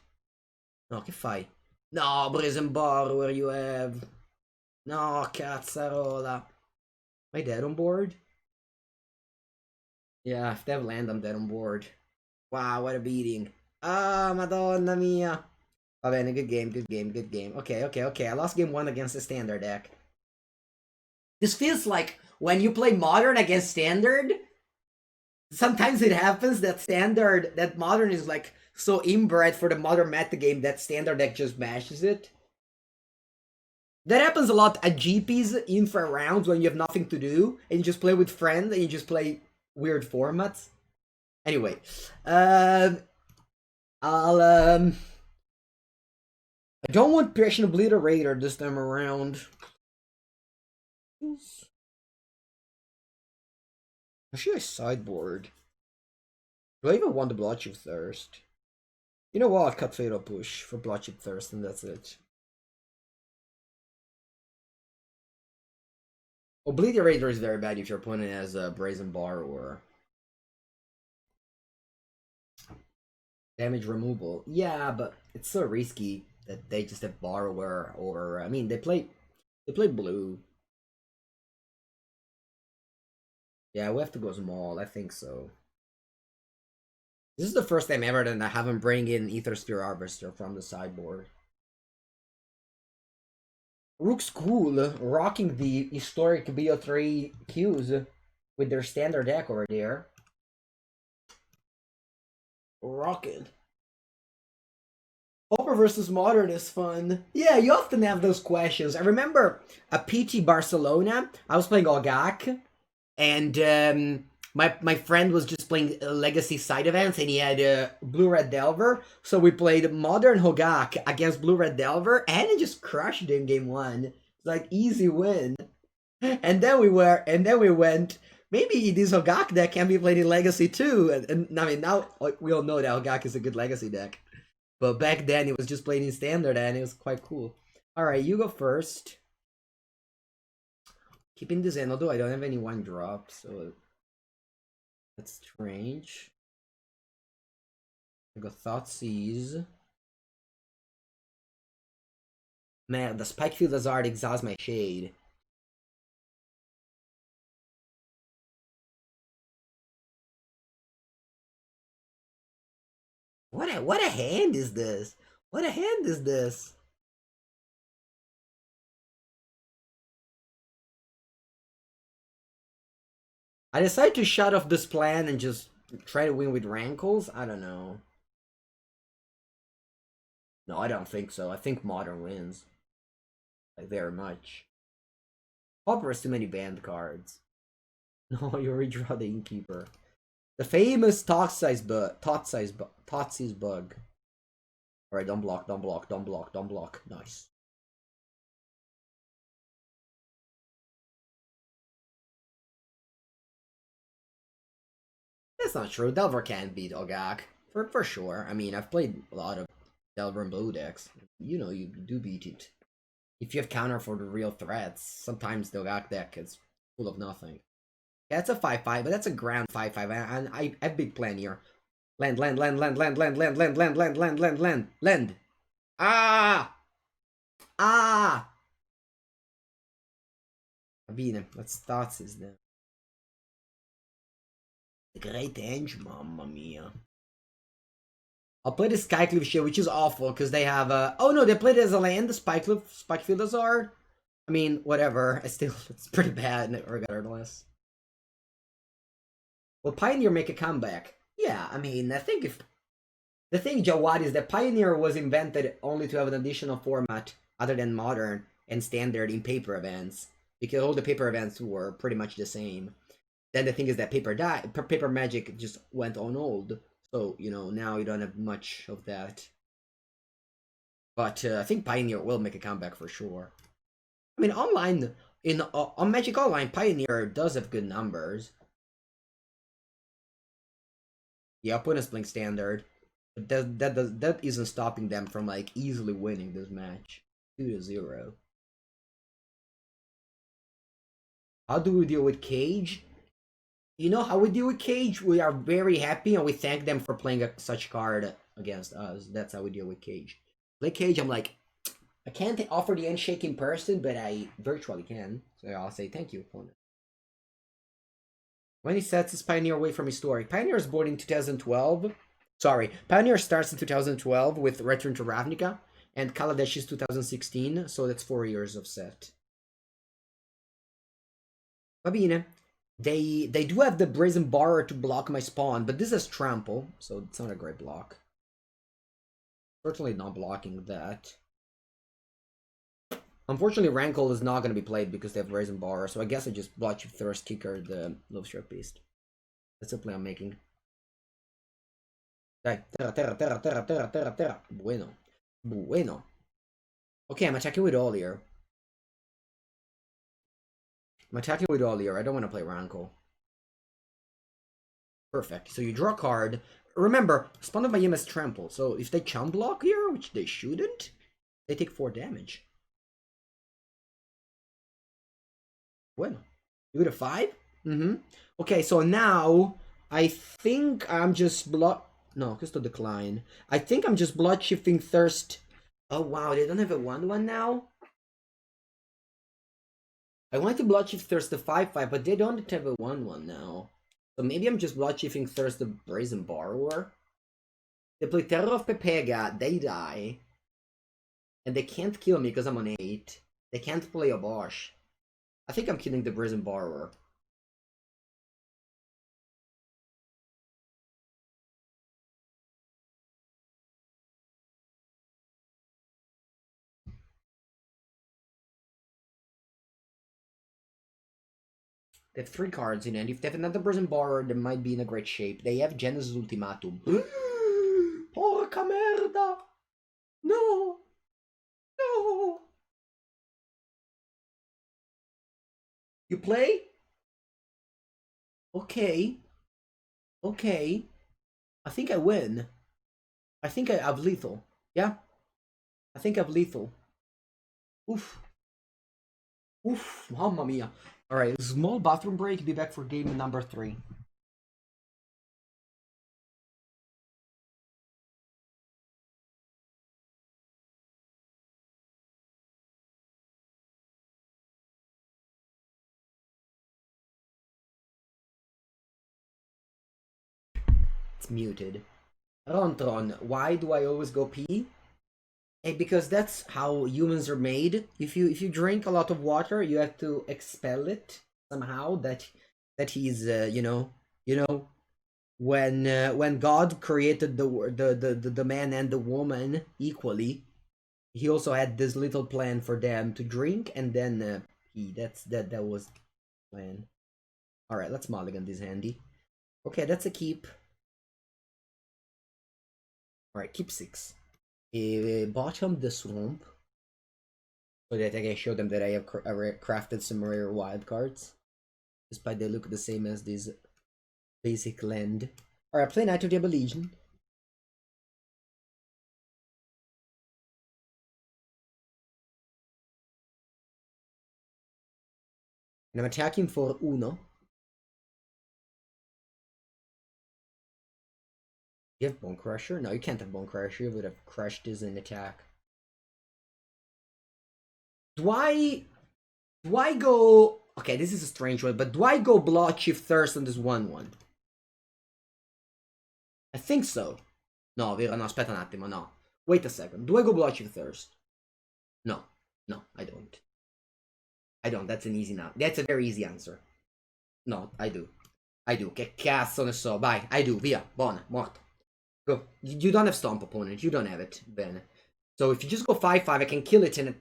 No, che fai? No, Brazen Borrower you have. No, cazzarola. Am I dead on board? Yeah, if they have land, I'm dead on board. Wow, what a beating. Ah, madonna mia. Va bene, good game, good game, good game. Okay, okay, okay. I lost game 1 against the standard deck. This feels like when you play modern against standard, sometimes it happens that modern is like so inbred for the modern metagame that standard deck just mashes it. That happens a lot at GPs in for rounds when you have nothing to do and you just play with friends and you just play weird formats. Anyway, I don't want Passion Obliterator this time around. Should I sideboard? Do I even want the Bloodship Thirst? You know what? I'll cut Fatal Push for Bloodship Thirst and that's it. Obliterator is very bad if your opponent has a Brazen Borrower. Damage removal. Yeah, but it's so risky that they just have Borrower or I mean they play blue. Yeah, we have to go small, I think so. This is the first time ever that I haven't bring in Ether Spear Harvester from the sideboard. Rook's cool, rocking the historic Bo3 queues with their standard deck over there. Rocking. Pauper versus Modern is fun. Yeah, you often have those questions. I remember a PT Barcelona, I was playing Ogak, and my friend was just playing Legacy side events, and he had Blue-Red Delver, so we played Modern Hogak against Blue-Red Delver, and it just crushed in game 1. It's like, easy win. And then we went, maybe this Hogak deck can be played in Legacy too, and I mean, now we all know that Hogak is a good Legacy deck. But back then, it was just played in Standard, and it was quite cool. Alright, you go first. Keeping this in, although I don't have any 1-drop, so that's strange. I got Thoughtseize. Man, the Spikefield Hazard exhausts my shade. What a hand is this? What a hand is this? I decided to shut off this plan and just try to win with Rankles? I don't know. No, I don't think so. I think Modern wins. Like, very much. Pauper has too many banned cards. No, you redraw the Innkeeper. The famous Thoughtseize bug. Alright, don't block, don't block, don't block, don't block. Nice. That's not true. Delver can't beat Ogak. For sure. I mean, I've played a lot of Delver and Blue decks. You know, you do beat it. If you have counter for the real threats, sometimes the Ogak deck is full of nothing. Yeah, it's a 5-5, but that's a ground 5-5, and I have big plan here. Land. Ah! Ah! Bene, let's start this then. The Great Henge, mamma mia. I'll play the Skycliff shit, which is awful, because they have oh no, they played it as a land, the Spikefield Hazard. I mean, whatever, it's pretty bad, regardless. Will Pioneer make a comeback? Yeah, I mean, I think if... The thing, Jawad, is that Pioneer was invented only to have an additional format other than Modern and Standard in paper events, because all the paper events were pretty much the same. Then the thing is that paper magic just went on hold. So, you know, now you don't have much of that. But I think Pioneer will make a comeback for sure. I mean, online, on Magic Online, Pioneer does have good numbers. Yeah, opponent's playing standard. But that isn't stopping them from, like, easily winning this match. 2-0. How do we deal with Cage? You know how we deal with Cage? We are very happy and we thank them for playing such card against us. That's how we deal with Cage. Play Cage, I'm like, I can't offer the handshake in person, but I virtually can. So I'll say thank you, opponent. When he sets his Pioneer away from Historic. Pioneer is born in 2012. Sorry, Pioneer starts in 2012 with Return to Ravnica, and Kaladesh is 2016, so that's 4 years of set. Va bene. They do have the Brazen Borrower to block my spawn, but this is Trample, so it's not a great block. Certainly not blocking that. Unfortunately, Rankle is not going to be played because they have Brazen Borrower, so I guess I just Bloodchief Thirst Kicker the Lovestruck Beast. That's the play I'm making. Dai, terra. Bueno. Okay, I'm attacking with all here. I don't want to play Rankle. Perfect. So you draw a card. Remember, Spawn of Mayhem has Trample, so if they chum block here, which they shouldn't, they take 4 damage. Bueno. You get a 5? Okay, so now I think I'm just No, Crystal Decline. I think I'm just Blood Shifting Thirst. Oh wow, they don't have a 1/1 now? I want to Blood Shift Thirst the 5/5, but they don't have a 1/1 now. So maybe I'm just Blood Shifting Thirst the Brazen Borrower. They play Terror of Pepega, they die. And they can't kill me because I'm on 8. They can't play a Bosch. I think I'm killing the Brazen Borrower. They have 3 cards in hand. If they have another Brazen Borrower, they might be in a great shape. They have Genesis Ultimatum. Porca merda! No! No! You play? Okay. Okay. I think I win. I think I have lethal. Yeah? I think I have lethal. Oof. Oof. Mamma mia. Alright, small bathroom break. Be back for game number 3. It's muted. Rontron, why do I always go pee? Hey, because that's how humans are made. If you drink a lot of water, you have to expel it somehow. That is you know when God created the man and the woman equally, he also had this little plan for them to drink and then pee. That was the plan. All right, let's mulligan this handy. Okay, that's a keep. All right, keep 6. Bottom the swamp so that I can show them that I have crafted some rare wild cards, despite they look the same as this basic land. Alright, play Knight of the Legion. And I'm attacking for Uno. You have Bone Crusher? No, you can't have Bone Crusher. You would have crushed this in attack. Do I go... Okay, this is a strange one, but do I go Bloodchief Thirst on this 1/1? I think so. No, vero? No, aspetta un attimo, no. Wait a second. Do I go Bloodchief Thirst? No. No, I don't. I don't. That's an easy now. That's a very easy answer. No, I do. I do. Che cazzo ne so. Vai, I do. Via. Buona. Morto. Go. You don't have Stomp, opponent. You don't have it. Bene. So if you just go 5/5, I can kill it in a...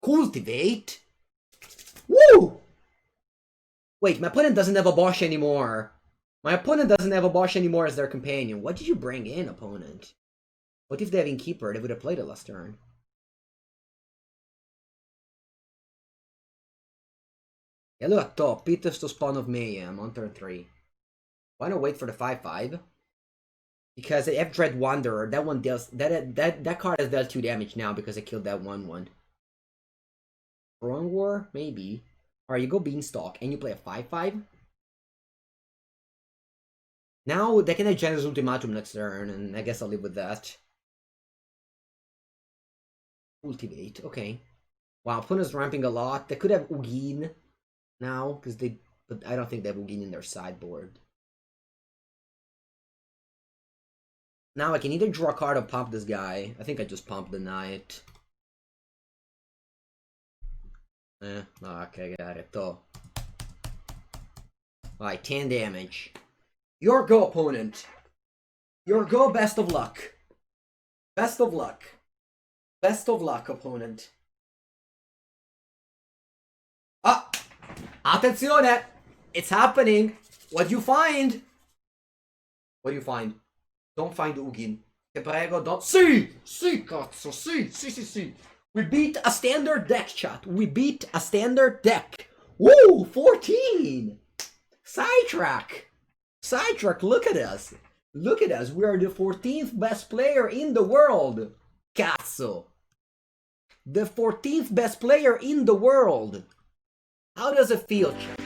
Cultivate? Woo! Wait, my opponent doesn't have a Bosch anymore. My opponent doesn't have a Bosch anymore as their companion. What did you bring in, opponent? What if they have Innkeeper? They would have played it last turn. Yeah, look at top. Peters to Spawn of Mayhem on turn 3. Why not wait for the 5/5? Because they have Dread Wanderer. That one deals that card has dealt 2 damage now because I killed that 1/1. Throne War? Maybe. Alright, you go Beanstalk and you play a 5/5. Now they can have Generous Ultimatum next turn, and I guess I'll live with that. Cultivate, okay. Wow, opponent's ramping a lot. They could have Ugin now, because but I don't think they have Ugin in their sideboard. Now I can either draw a card or pump this guy. I think I just pump the knight. Okay, got it. Alright, 10 damage. Your go, opponent. Your go, best of luck. Best of luck. Best of luck, opponent. Ah! Attenzione! It's happening! What do you find? What do you find? Don't find Ugin. Te prego, don't. Sì! Sì, cazzo! Sì! We beat a standard deck, chat. We beat a standard deck. Woo! 14! Sidetrack! Sidetrack, look at us! Look at us, we are the 14th best player in the world! Cazzo! The 14th best player in the world! How does it feel, chat?